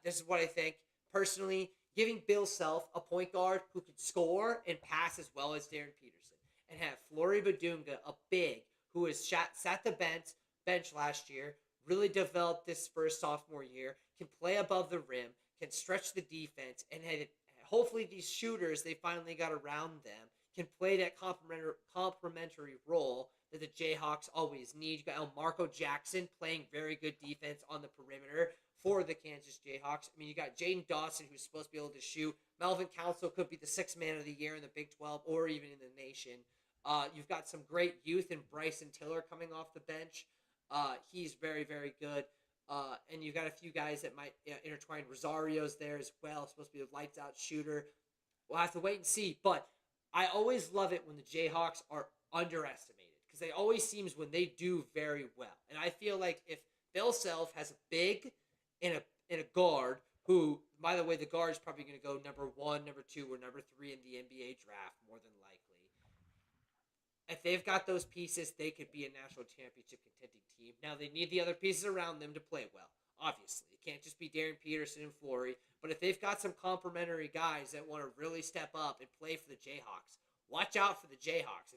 this is what I think personally. Giving Bill Self a point guard who can score and pass as well as Darren Peterson, and have Flory Badunga, a big who has sat the bench last year, really developed this first sophomore year, can play above the rim, can stretch the defense, and hopefully these shooters they finally got around them can play that complementary role that the Jayhawks always need. You got Marco Jackson playing very good defense on the perimeter for the Kansas Jayhawks. I mean, you got Jaden Dawson, who's supposed to be able to shoot. Melvin Council could be the sixth man of the year in the Big 12 or even in the nation. You've got some great youth in Bryson Tiller coming off the bench. He's very, very good. And you've got a few guys that might intertwine. Rosario's there as well, supposed to be a lights-out shooter. We'll have to wait and see. But I always love it when the Jayhawks are underestimated because they always seems when they do very well. And I feel like if Bill Self has a big and a guard who, by the way, the guard is probably going to go number 1, number 2, or number 3 in the NBA draft more than likely. If they've got those pieces, they could be a national championship contending team. Now, they need the other pieces around them to play well, obviously. It can't just be Darren Peterson and Flory. But if they've got some complementary guys that want to really step up and play for the Jayhawks, watch out for the Jayhawks.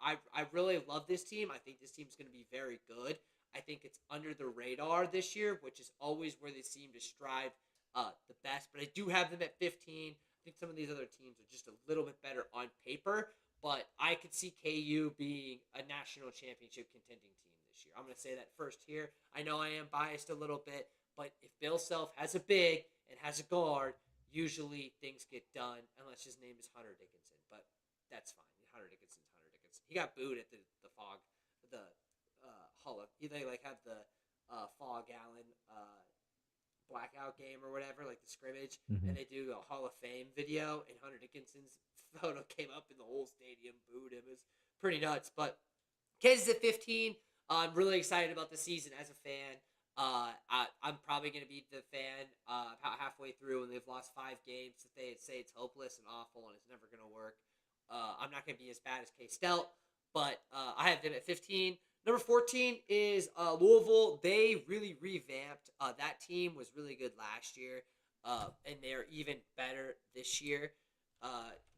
I really love this team. I think this team's going to be very good. I think it's under the radar this year, which is always where they seem to strive the best. But I do have them at 15. I think some of these other teams are just a little bit better on paper. But I could see KU being a national championship contending team this year. I'm going to say that first here. I know I am biased a little bit, but if Bill Self has a big and has a guard, usually things get done unless his name is Hunter Dickinson. But that's fine. Hunter Dickinson's Hunter Dickinson. He got booed at the Fog, the Hall of. They like have the Fog Allen blackout game or whatever, like the scrimmage, and they do a Hall of Fame video, and Hunter Dickinson's photo came up, and the whole stadium booed him. It was pretty nuts. But Kansas at 15. I'm really excited about the season as a fan. I'm probably going to be the fan about halfway through, and they've lost 5 games. That they say it's hopeless and awful, and it's never going to work. I'm not going to be as bad as K-Stout, but I have them at 15. Number 14 is Louisville. They really revamped. That team was really good last year, and they're even better this year.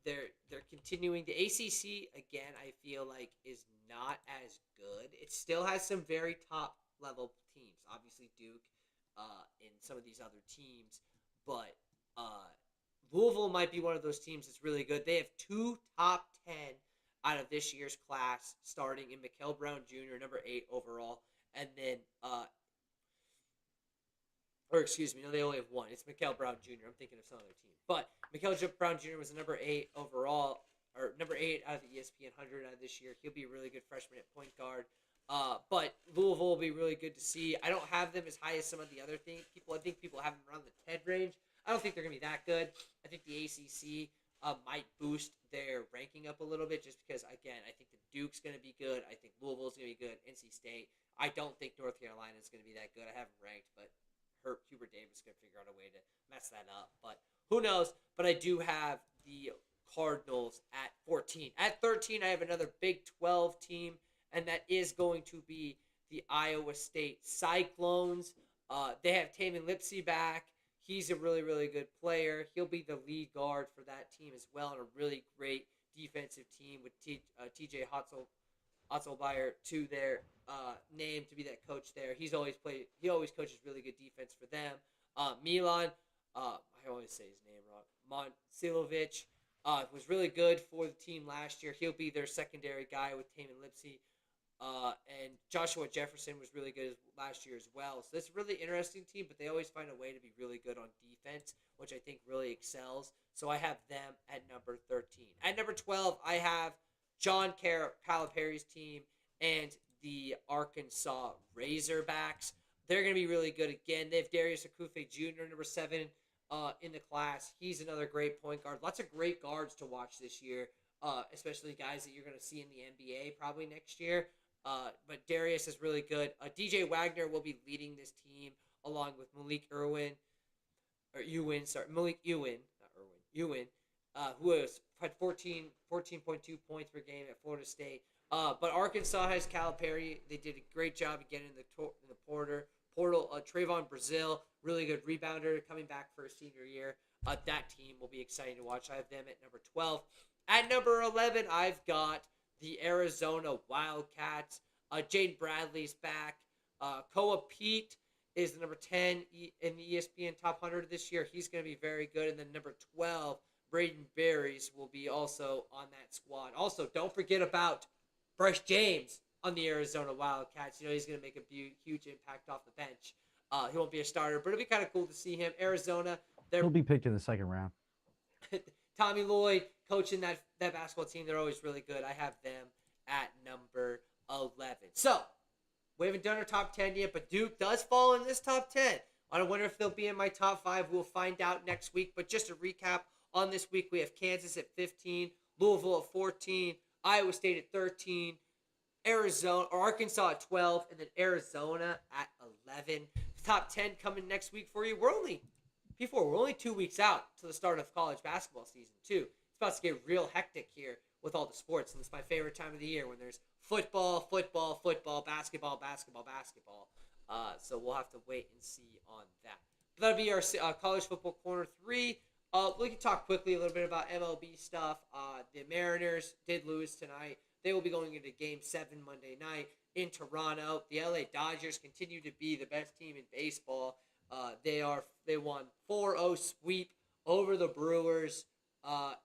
They're continuing. The ACC, again, I feel like is not as good. It still has some very top level teams. Obviously Duke and some of these other teams. But Louisville might be one of those teams that's really good. They have 2 top 10 out of this year's class, starting in Mikael Brown Jr., number 8 overall. And then, they only have 1. It's Mikael Brown Jr. I'm thinking of some other team. But Mikael Brown Jr. was the number 8 overall, or number 8 out of the ESPN 100 out of this year. He'll be a really good freshman at point guard. But Louisville will be really good to see. I don't have them as high as some of the other people. I think people have them around the 10 range. I don't think they're going to be that good. I think the ACC might boost their ranking up a little bit just because, again, I think the Duke's going to be good. I think Louisville's going to be good. NC State. I don't think North Carolina is going to be that good. I have them ranked, but Hubert Davis is going to figure out a way to mess that up. But who knows? But I do have the Cardinals at 14. At 13, I have another Big 12 team, and that is going to be the Iowa State Cyclones. They have Tamin Lipsey back. He's a really, really good player. He'll be the lead guard for that team as well, and a really great defensive team with TJ Otzelmeyer to their name to be that coach there. He always coaches really good defense for them. Milan, I always say his name wrong, Monsilovic, was really good for the team last year. He'll be their secondary guy with Tamin Lipsey. And Joshua Jefferson was really good last year as well. So it's a really interesting team, but they always find a way to be really good on defense, which I think really excels. So I have them at number 13. At number 12, I have John Calipari's team and the Arkansas Razorbacks. They're going to be really good again. They have Darius Akufe Jr., number 7 in the class. He's another great point guard. Lots of great guards to watch this year, especially guys that you're going to see in the NBA probably next year. But Darius is really good. DJ Wagner will be leading this team along with Malik Ewin, who had 14.2 points per game at Florida State. But Arkansas has Calipari. They did a great job of getting in the portal. Trayvon Brazile, really good rebounder, coming back for his senior year. That team will be exciting to watch. I have them at number 12. At number 11, I've got the Arizona Wildcats. Jaden Bradley's back. Koa Pete is the number 10 in the ESPN Top 100 this year. He's going to be very good. And then number 12, Braden Berries will be also on that squad. Also, don't forget about Bryce James on the Arizona Wildcats. He's going to make a huge impact off the bench. He won't be a starter, but it'll be kind of cool to see him. Arizona, he'll be picked in the second round. Tommy Lloyd coaching that basketball team. They're always really good. I have them at number 11. So, we haven't done our top 10 yet, but Duke does fall in this top 10. I don't wonder if they'll be in my top 5. We'll find out next week. But just to recap, on this week, we have Kansas at 15, Louisville at 14, Iowa State at 13, Arkansas at 12, and then Arizona at 11. Top 10 coming next week for you. We're only 2 weeks out to the start of college basketball season, too. It's about to get real hectic here with all the sports, and it's my favorite time of the year when there's football, basketball. So we'll have to wait and see on that. But that'll be our college football corner 3. We can talk quickly a little bit about MLB stuff. The Mariners did lose tonight. They will be going into Game 7 Monday night in Toronto. The LA Dodgers continue to be the best team in baseball. They won 4-0 sweep over the Brewers.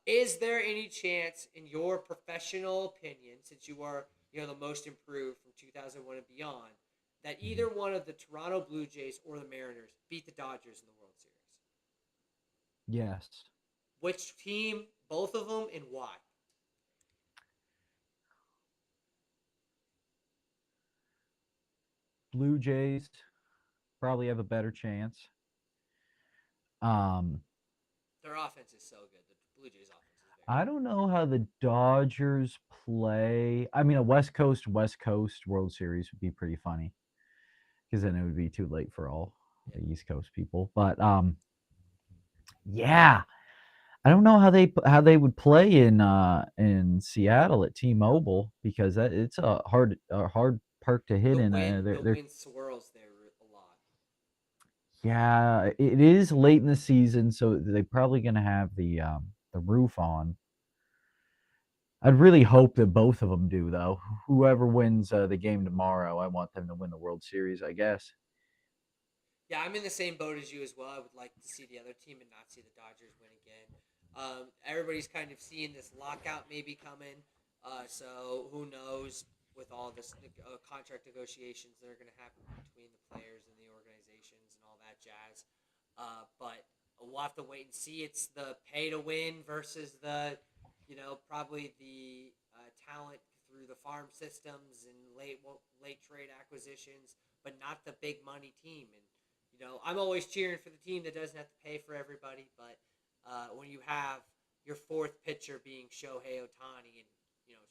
Is there any chance, in your professional opinion, since you are the most improved from 2001 and beyond, that Mhm. either one of the Toronto Blue Jays or the Mariners beat the Dodgers in the World Series. Yes. Which team, both of them, and why? Blue Jays probably have a better chance. Um, Their offense is so good. The Blue Jays offense is very I good. don't know how the Dodgers play. I mean, a West Coast World Series would be pretty funny because then it would be too late for all Yeah. the East Coast people. But yeah, I don't know how they would play in Seattle at T-Mobile because it's a hard park to hit in. The They're wind swirls there a lot. yeah, it is late in the season, so they're probably gonna have the roof on. I'd really hope that both of them do, though. Whoever wins the game tomorrow, I want them to win the World Series, I guess. Yeah, I'm in the same boat as you as well. I would like to see the other team and not see the Dodgers win again. Everybody's kind of seeing this lockout maybe coming. So who knows with all this contract negotiations that are going to happen between the players and the organizations and all that jazz. But we'll have to wait and see. It's the pay to win versus the, probably the talent through the farm systems and late trade acquisitions, but not the big money team. And I'm always cheering for the team that doesn't have to pay for everybody. But when you have your fourth pitcher being Shohei Ohtani and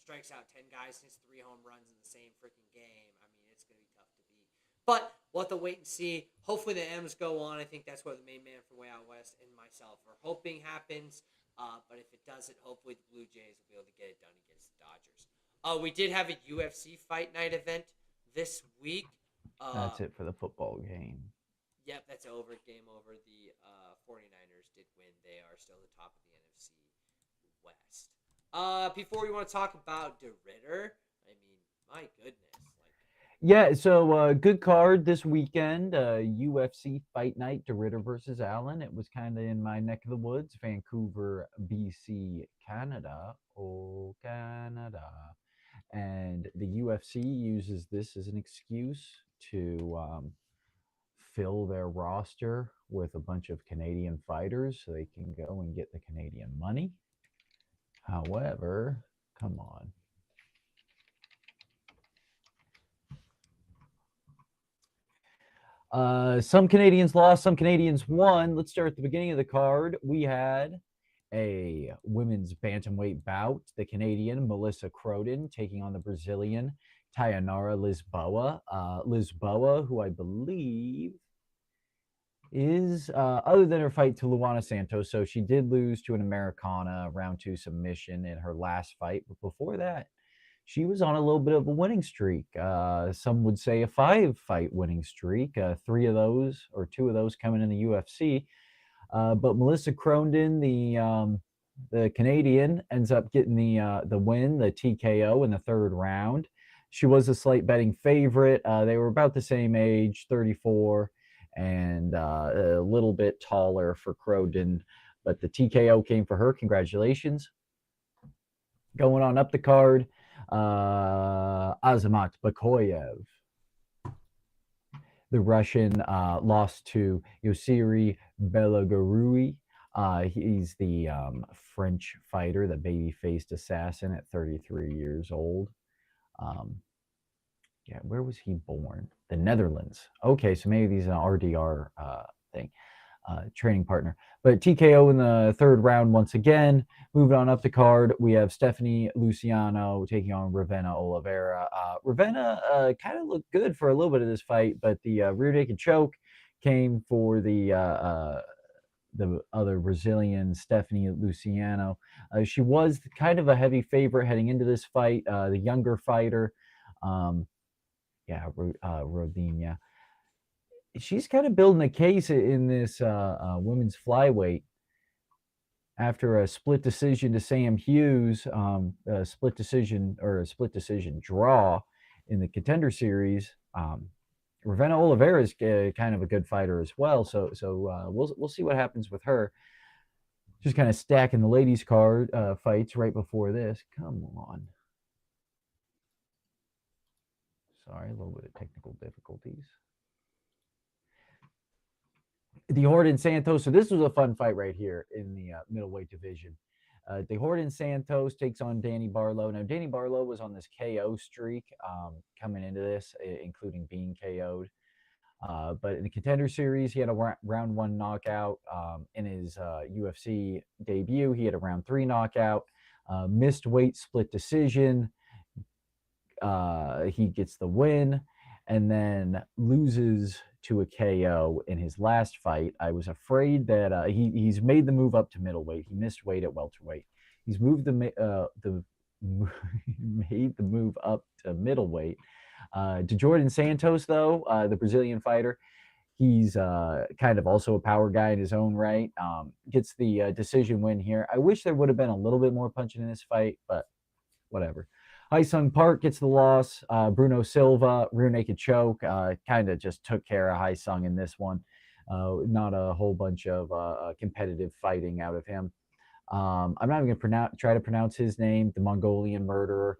strikes out 10 guys, hits 3 home runs in the same freaking game, I mean it's going to be tough to beat. But we'll have to wait and see. Hopefully the M's go on. I think that's what the main man from Way Out West and myself are hoping happens. But if it doesn't, hopefully the Blue Jays will be able to get it done against the Dodgers. We did have a UFC Fight Night event this week. That's it for the football game. Yep, that's over. Game over. The 49ers did win. They are still the top of the NFC West. Before we want to talk about DeRitter, I mean, my goodness. Yeah, so good card this weekend. UFC Fight Night, DeRitter versus Allen. It was kind of in my neck of the woods, Vancouver, BC, Canada. Oh, Canada. And the UFC uses this as an excuse to fill their roster with a bunch of Canadian fighters so they can go and get the Canadian money. However, come on. Some Canadians lost, some Canadians won. Let's start at the beginning of the card. We had a women's bantamweight bout. The Canadian Melissa Croden taking on the Brazilian Tayanara Lisboa. Lisboa, who I believe is other than her fight to Luana Santos, so she did lose to an Americana round 2 submission in her last fight, but before that she was on a little bit of a winning streak. Some would say a 5-fight winning streak, 3 of those or 2 of those coming in the UFC. But Melissa Croden, the Canadian, ends up getting the win, the TKO in the 3rd round. She was a slight betting favorite. They were about the same age, 34, and a little bit taller for Croden, but the TKO came for her. Congratulations. Going on up the card, Azamat Bakoyev. The Russian lost to Yosiri Belogorui. He's the French fighter, the baby-faced assassin at 33 years old. Yeah, where was he born? The Netherlands. Okay, so maybe he's an RDR thing, training partner. But TKO in the 3rd round once again. Moving on up the card, we have Stephanie Luciano taking on Ravenna Oliveira. Ravenna kind of looked good for a little bit of this fight, but the rear naked choke came for the other Brazilian, Stephanie Luciano. She was kind of a heavy favorite heading into this fight, the younger fighter. Rodinha. She's kind of building a case in this women's flyweight after a split decision to Sam Hughes, a split decision draw in the Contender Series. Ravenna Oliveira is kind of a good fighter as well, so we'll see what happens with her. Just kind of stacking the ladies' card fights right before this. Come on. Sorry, a little bit of technical difficulties. The Horde and Santos. So this was a fun fight right here in the middleweight division. The Horde and Santos takes on Danny Barlow. Now, Danny Barlow was on this KO streak coming into this, including being KO'd. But in the Contender Series, he had a round 1 knockout. In his UFC debut, he had a round 3 knockout. Missed weight split decision. He gets the win and then loses to a KO in his last fight. I was afraid that he's made the move up to middleweight. He missed weight at welterweight. He's moved made the move up to middleweight. To Jordan Santos, though, the Brazilian fighter, he's kind of also a power guy in his own right. Gets the decision win here. I wish there would have been a little bit more punching in this fight, but whatever. Haesung Park gets the loss. Bruno Silva, rear naked choke, kind of just took care of Haesung in this one. Not a whole bunch of competitive fighting out of him. I'm not even going to try to pronounce his name, the Mongolian murderer.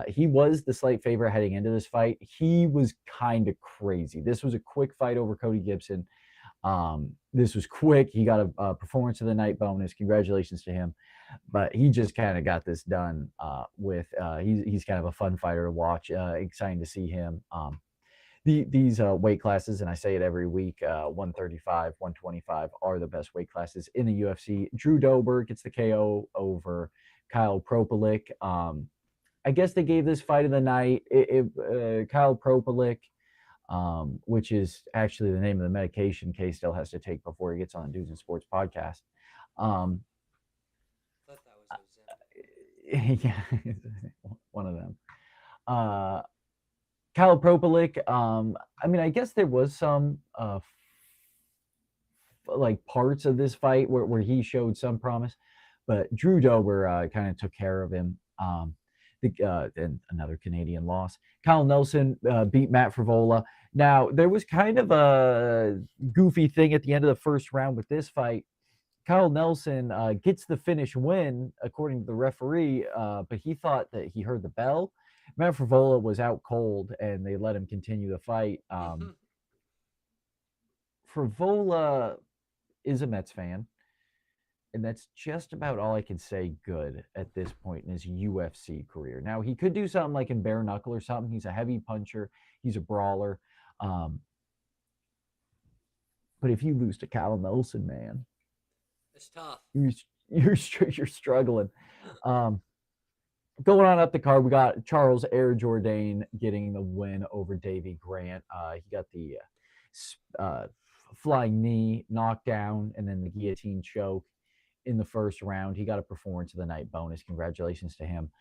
He was the slight favorite heading into this fight. He was kind of crazy. This was a quick fight over Cody Gibson. This was quick. He got a performance of the night bonus. Congratulations to him. But he just kind of got this done he's kind of a fun fighter to watch. Exciting to see him. These weight classes, and I say it every week, 135, 125 are the best weight classes in the UFC. Drew Dober gets the KO over Kyle Propalik. I guess they gave this fight of the night. Kyle Propalik, which is actually the name of the medication K still has to take before he gets on the Dudes and Sports podcast. Yeah, one of them. Kyle Propalik. I mean, I guess there was some like parts of this fight where he showed some promise, but Drew Dober kind of took care of him. And another Canadian loss. Kyle Nelson beat Matt Frivola. Now, there was kind of a goofy thing at the end of the first round with this fight. Kyle Nelson gets the finish win, according to the referee, but he thought that he heard the bell. Matt Frivola was out cold, and they let him continue the fight. Frivola is a Mets fan, and that's just about all I can say good at this point in his UFC career. Now, he could do something like in bare knuckle or something. He's a heavy puncher. He's a brawler. But if you lose to Kyle Nelson, man, it's tough. You're struggling. Going on up the card, we got Charles Air Jourdain getting the win over Davey Grant. He got the flying knee knockdown and then the guillotine choke in the first round. He got a performance of the night bonus. Congratulations to him.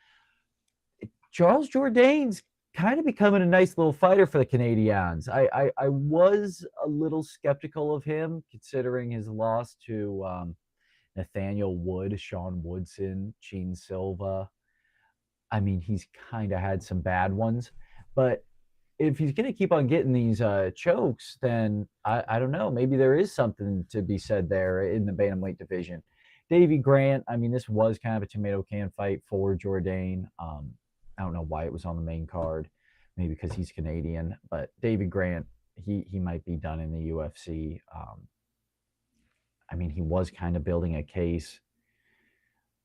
Charles Jourdain's kind of becoming a nice little fighter for the Canadians. I was a little skeptical of him considering his loss to Nathaniel Wood, Sean Woodson, Gene Silva. I mean, he's kind of had some bad ones, but if he's going to keep on getting these chokes, then I don't know. Maybe there is something to be said there in the bantamweight division. Davey Grant, I mean, this was kind of a tomato can fight for Jourdain. I don't know why it was on the main card. Maybe because he's Canadian, but Davey Grant, he might be done in the UFC. I mean, he was kind of building a case,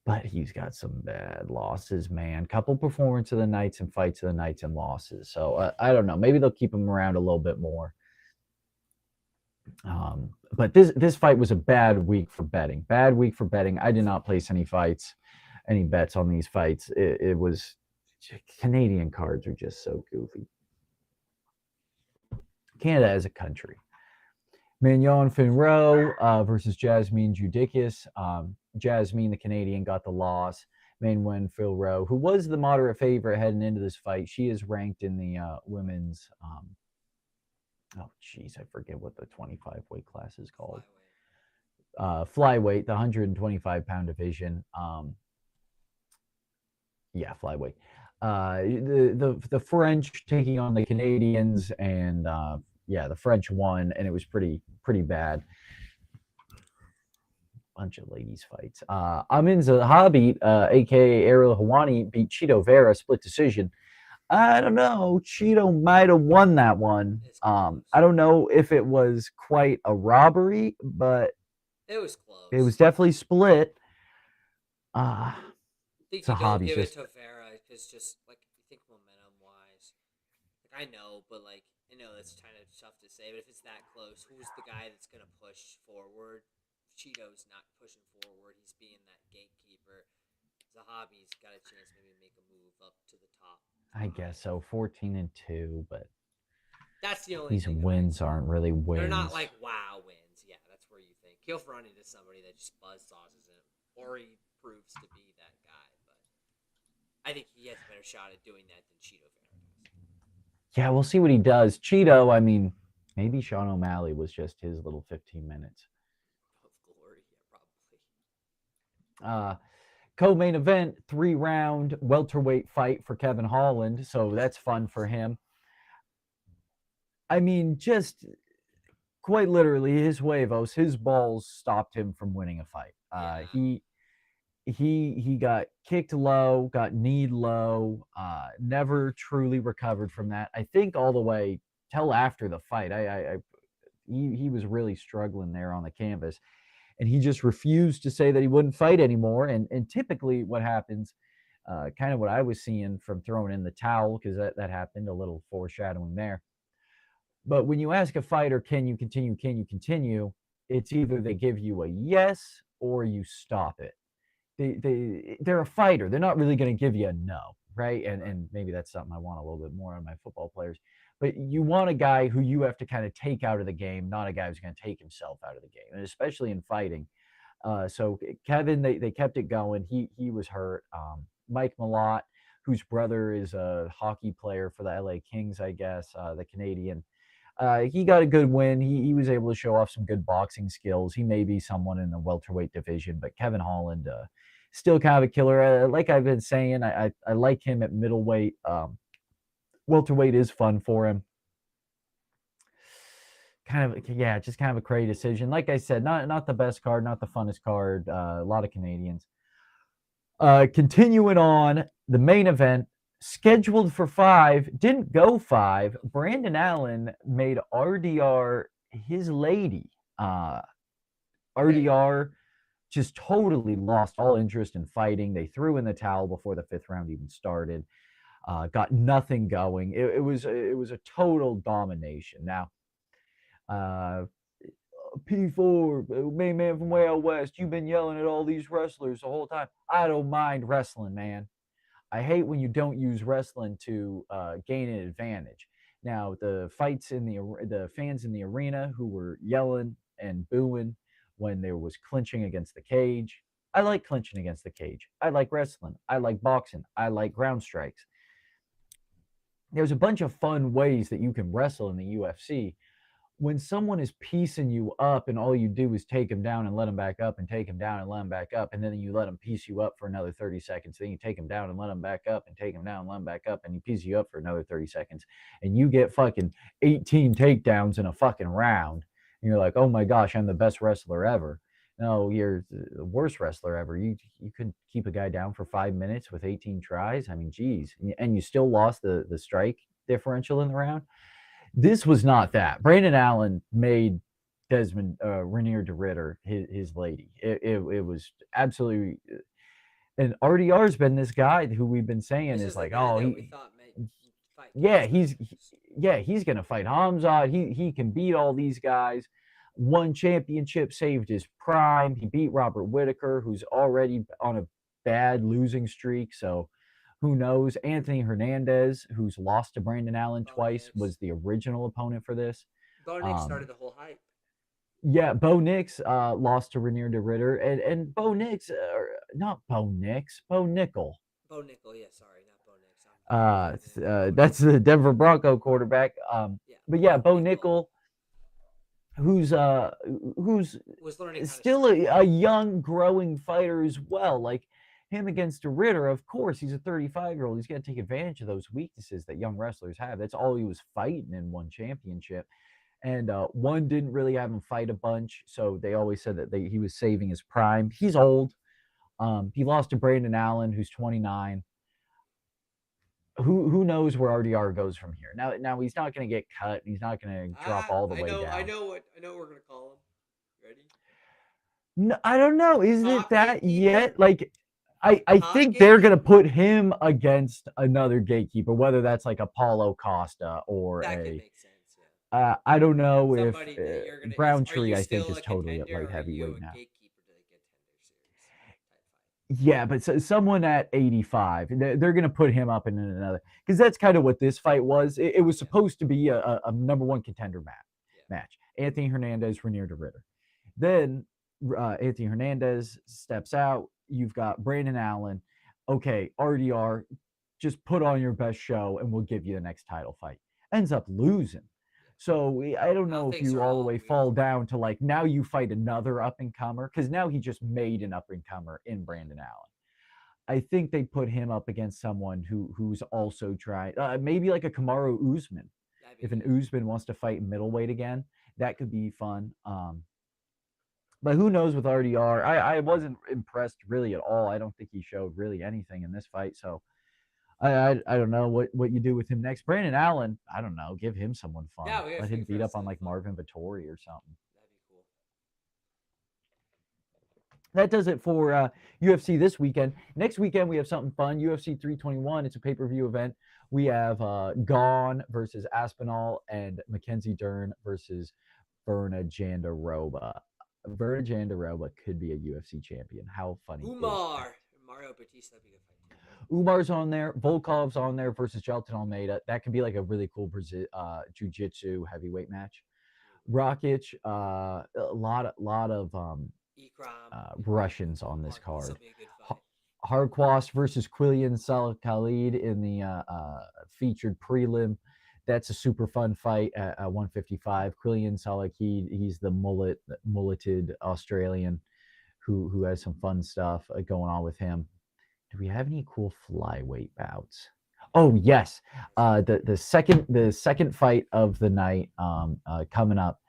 but he's got some bad losses, man. Couple performance of the nights and fights of the nights and losses. So I don't know. Maybe they'll keep him around a little bit more. But this fight was a bad week for betting. Bad week for betting. I did not place any bets on these fights. It was Canadian cards are just so goofy. Canada as a country. Mignon Finrau versus Jasmine Judicus. Jasmine, the Canadian, got the loss. Mignon Finrau, who was the moderate favorite heading into this fight, she is ranked in the women's. I forget what the 25 weight class is called. Flyweight, the 125-pound division. Flyweight. The French taking on the Canadians, and the French won, and it was pretty bad. Bunch of ladies fights. Amin Zahabi, aka Ariel Hawani, beat Chito Vera split decision. I don't know. Cheeto might have won that one. It's close. I don't know if it was quite a robbery, but It was it was close. definitely split. Uh, I think it's a you don't hobby. give it Just to Vera because just like you think momentum wise, like I know, but like I know that's kind of tough to say. But if it's that close, who's the guy that's gonna push forward? Cheeto's not pushing forward. He's being that gatekeeper. Zahabi's got a chance maybe to make a move up to the top I guess five. so. 14-2, but That's the only these thing that I wins say. aren't really They're not wins. like wow wins. Yeah, that's where you think he'll run into somebody that just buzzsawses him, or he proves to be that guy. But I think he has a better shot at doing that than Cheeto Vera does. Yeah, we'll see what he does. Cheeto, I mean, maybe Sean O'Malley was just his little 15 minutes. Of glory, yeah, probably. Uh, Co-main event, 3-round welterweight fight for Kevin Holland. So that's fun for him. I mean, just quite literally, his huevos, his balls stopped him from winning a fight. Yeah. He got kicked low, got kneed low, never truly recovered from that. I think all the way till after the fight. He was really struggling there on the canvas, and he just refused to say that he wouldn't fight anymore. And typically, what happens, kind of what I was seeing from throwing in the towel, because that happened, a little foreshadowing there. But when you ask a fighter, can you continue? Can you continue? It's either they give you a yes or you stop it. They're a fighter. They're not really going to give you a no, right? And maybe that's something I want a little bit more on my football players. But you want a guy who you have to kind of take out of the game, not a guy who's going to take himself out of the game, and especially in fighting. So Kevin, they kept it going. He was hurt. Mike Malott, whose brother is a hockey player for the LA Kings, I guess, the Canadian. He got a good win. He was able to show off some good boxing skills. He may be someone in the welterweight division, but Kevin Holland, still kind of a killer. Like I've been saying, I like him at middleweight. Welterweight is fun for him. Kind of, yeah, just kind of a crazy decision. Like I said, not the best card, not the funnest card. A lot of Canadians. Continuing on, the main event scheduled for 5 didn't go 5. Brandon Allen made RDR his lady. RDR just totally lost all interest in fighting. They threw in the towel before the 5th round even started. Got nothing going. It was a total domination. Now, P4, main man from way out west, you've been yelling at all these wrestlers the whole time. I don't mind wrestling, man. I hate when you don't use wrestling to gain an advantage. Now, the fights in the fans in the arena who were yelling and booing when there was clinching against the cage. I like clinching against the cage. I like wrestling. I like boxing. I like ground strikes. There's a bunch of fun ways that you can wrestle in the UFC. When someone is piecing you up and all you do is take them down and let them back up and take them down and let them back up, and then you let them piece you up for another 30 seconds, then you take them down and let them back up and take them down and let them back up, and you piece you up for another 30 seconds, and you get fucking 18 takedowns in a fucking round, and you're like, oh my gosh, I'm the best wrestler ever. No, you're the worst wrestler ever. You could keep a guy down for 5 minutes with 18 tries. I mean, geez, and you still lost the strike differential in the round. This was not that. Brandon Allen made Desmond Rainier de Ritter his lady. It was absolutely. And RDR's been this guy who we've been saying This is is the like, guy oh, that we thought might fight yeah, Khabib. he's gonna fight Hamzat. He can beat all these guys. Won championship, saved his prime. He beat Robert Whitaker, who's already on a bad losing streak. So who knows? Anthony Hernandez, who's lost to Brandon Allen Bo twice, Nix. was the original opponent for this. Bo Nix Um, started the whole hype. yeah, Bo Nix lost to Rainier de Ritter, and Bo Nix, not Bo Nix, Bo Nickel. Bo Nickel, yeah, sorry, not Bo Nix. I'm confusing him with Bo That's Nickel. the Denver Bronco quarterback. Yeah, But yeah, Bo Bo Nickel Nickel, who's was learning how to still strike. a young, growing fighter as well. Like him against a Ritter, of course, he's a 35-year-old. He's got to take advantage of those weaknesses that young wrestlers have. That's all he was fighting in one championship. And one didn't really have him fight a bunch, so they always said that he was saving his prime. He's old. He lost to Brandon Allen, who's 29. who knows where RDR goes from here? Now he's not going to get cut. He's not going to drop all the I way know, down. I know what we're gonna call him. Ready? No, I don't know. Isn't it Top that gatekeeper. yet? Like, I Top think they're gonna gatekeeper. put him against another gatekeeper, whether that's like a Paulo Costa or That could a. make sense. Yeah. I don't know if Somebody that you're gonna is. Are Browntree. you I think still is a totally at contender, light or are you heavyweight a now. gatekeeper to the contender series type fight? Yeah, but someone at 85, they're going to put him up in another because that's kind of what this fight was. It was supposed to be a number one contender match. Anthony Hernandez, Renier de Ritter. Then Anthony Hernandez steps out. You've got Brandon Allen. Okay, RDR, just put on your best show and we'll give you the next title fight. Ends up losing. So I don't know if you all the way fall down to like now you fight another up and comer because now he just made an up and comer in Brandon Allen. I think they put him up against someone who's also trying, maybe like a Kamaru Usman. If an Usman wants to fight middleweight again, that could be fun. But who knows with RDR? I wasn't impressed really at all. I don't think he showed really anything in this fight. So I don't know what you do with him next. Brandon Allen, I don't know. Give him someone fun. Yeah, we let him beat up on like Marvin Vettori or something. That'd be cool. That does it for UFC this weekend. Next weekend, we have something fun. UFC 321. It's a pay-per-view event. We have Gane versus Aspinall and Mackenzie Dern versus Virna Jandiroba. Virna Jandiroba could be a UFC champion. How funny Umar. Mario Batista would be a good fight. Umar's on there. Volkov's on there versus Jelton Almeida. That could be like a really cool jiu-jitsu heavyweight match. Rakic, a lot of Russians on this card. Hardquast versus Quillian Khalid in the featured prelim. That's a super fun fight at 155. Quillian Khalid, he's the mulleted Australian who has some fun stuff going on with him. Do we have any cool flyweight bouts? Oh yes, the second fight of the night coming up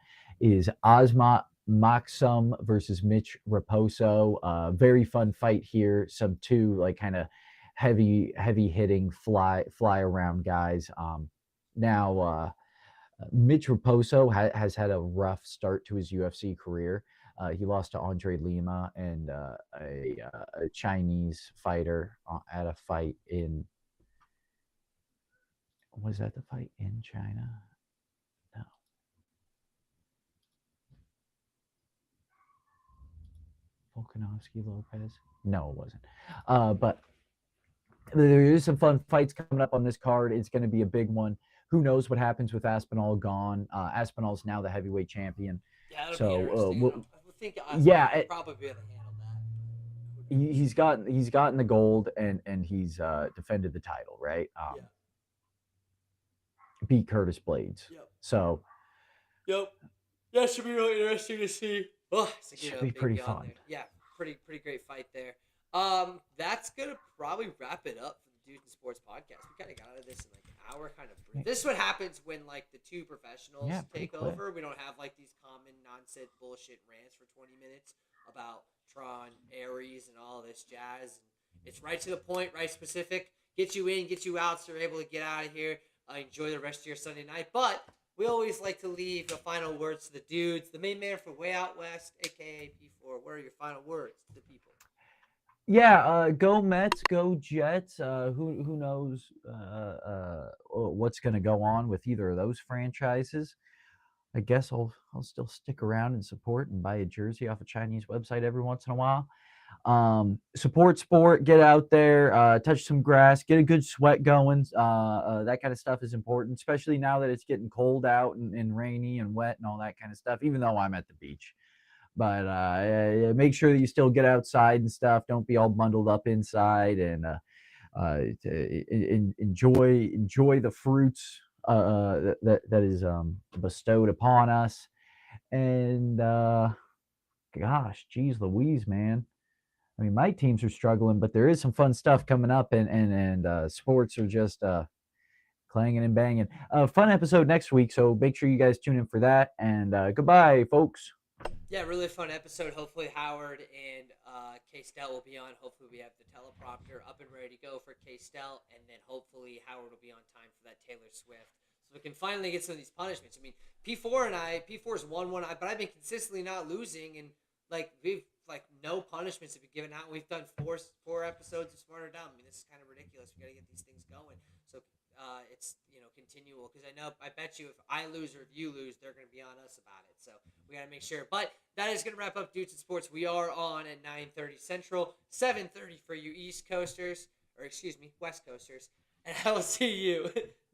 is Asmat Maksum versus Mitch Raposo. Very fun fight here. Some two like kind of heavy hitting fly around guys. Now Mitch Raposo has had a rough start to his UFC career. He lost to Andre Lima and a Chinese fighter at a fight in. Was that the fight in China? No. Volkanovski Lopez? No, it wasn't. But there is some fun fights coming up on this card. It's going to be a big one. Who knows what happens with Aspinall Gane? Aspinall's now the heavyweight champion. Yeah, that'll be interesting. I think yeah, probably be able to handle that. He's gotten the gold and he's defended the title, right? Beat Curtis Blades. Yep. So. Yep. That should be really interesting to see. Oh, should be pretty fun. There. Yeah, pretty great fight there. That's gonna probably wrap it up for the Dudes in Sports podcast. We kind of got out of this in like an hour, kind of brief. This is what happens when like the two professionals take over. We don't have like these common nonsense bullshit rants for 20 minutes about Tron, Aries, and all this jazz. It's right to the point, right specific. Get you in, get you out, so you're able to get out of here. Enjoy the rest of your Sunday night. But we always like to leave the final words to the dudes. The main man for Way Out West, a.k.a. P4. What are your final words to the people? Yeah, go Mets, go Jets. Who knows what's going to go on with either of those franchises. I guess I'll still stick around and support and buy a jersey off a Chinese website every once in a while. Support sport, get out there, touch some grass, get a good sweat going. That kind of stuff is important, especially now that it's getting cold out and rainy and wet and all that kind of stuff, even though I'm at the beach. But make sure that you still get outside and stuff. Don't be all bundled up inside, and enjoy the fruits that is bestowed upon us. And gosh, geez Louise, man. I mean, my teams are struggling, but there is some fun stuff coming up, and sports are just clanging and banging. Fun episode next week, so make sure you guys tune in for that. And goodbye, folks. Yeah, really fun episode. Hopefully Howard and K-Stel will be on. Hopefully we have the teleprompter up and ready to go for K-Stel, and then hopefully Howard will be on time for that Taylor Swift. So we can finally get some of these punishments. I mean, P4's won one, but I've been consistently not losing, and like we've like no punishments have been given out. We've done four episodes of Smarter Dumb. I mean, this is kind of ridiculous. We got to get these things going. So it's continual because I bet you if I lose or if you lose, they're going to be on us about it. So we got to make sure. But that is going to wrap up Dudes in Sports. We are on at 9:30 Central, 7:30 for you East Coasters, or excuse me, West Coasters, and I will see you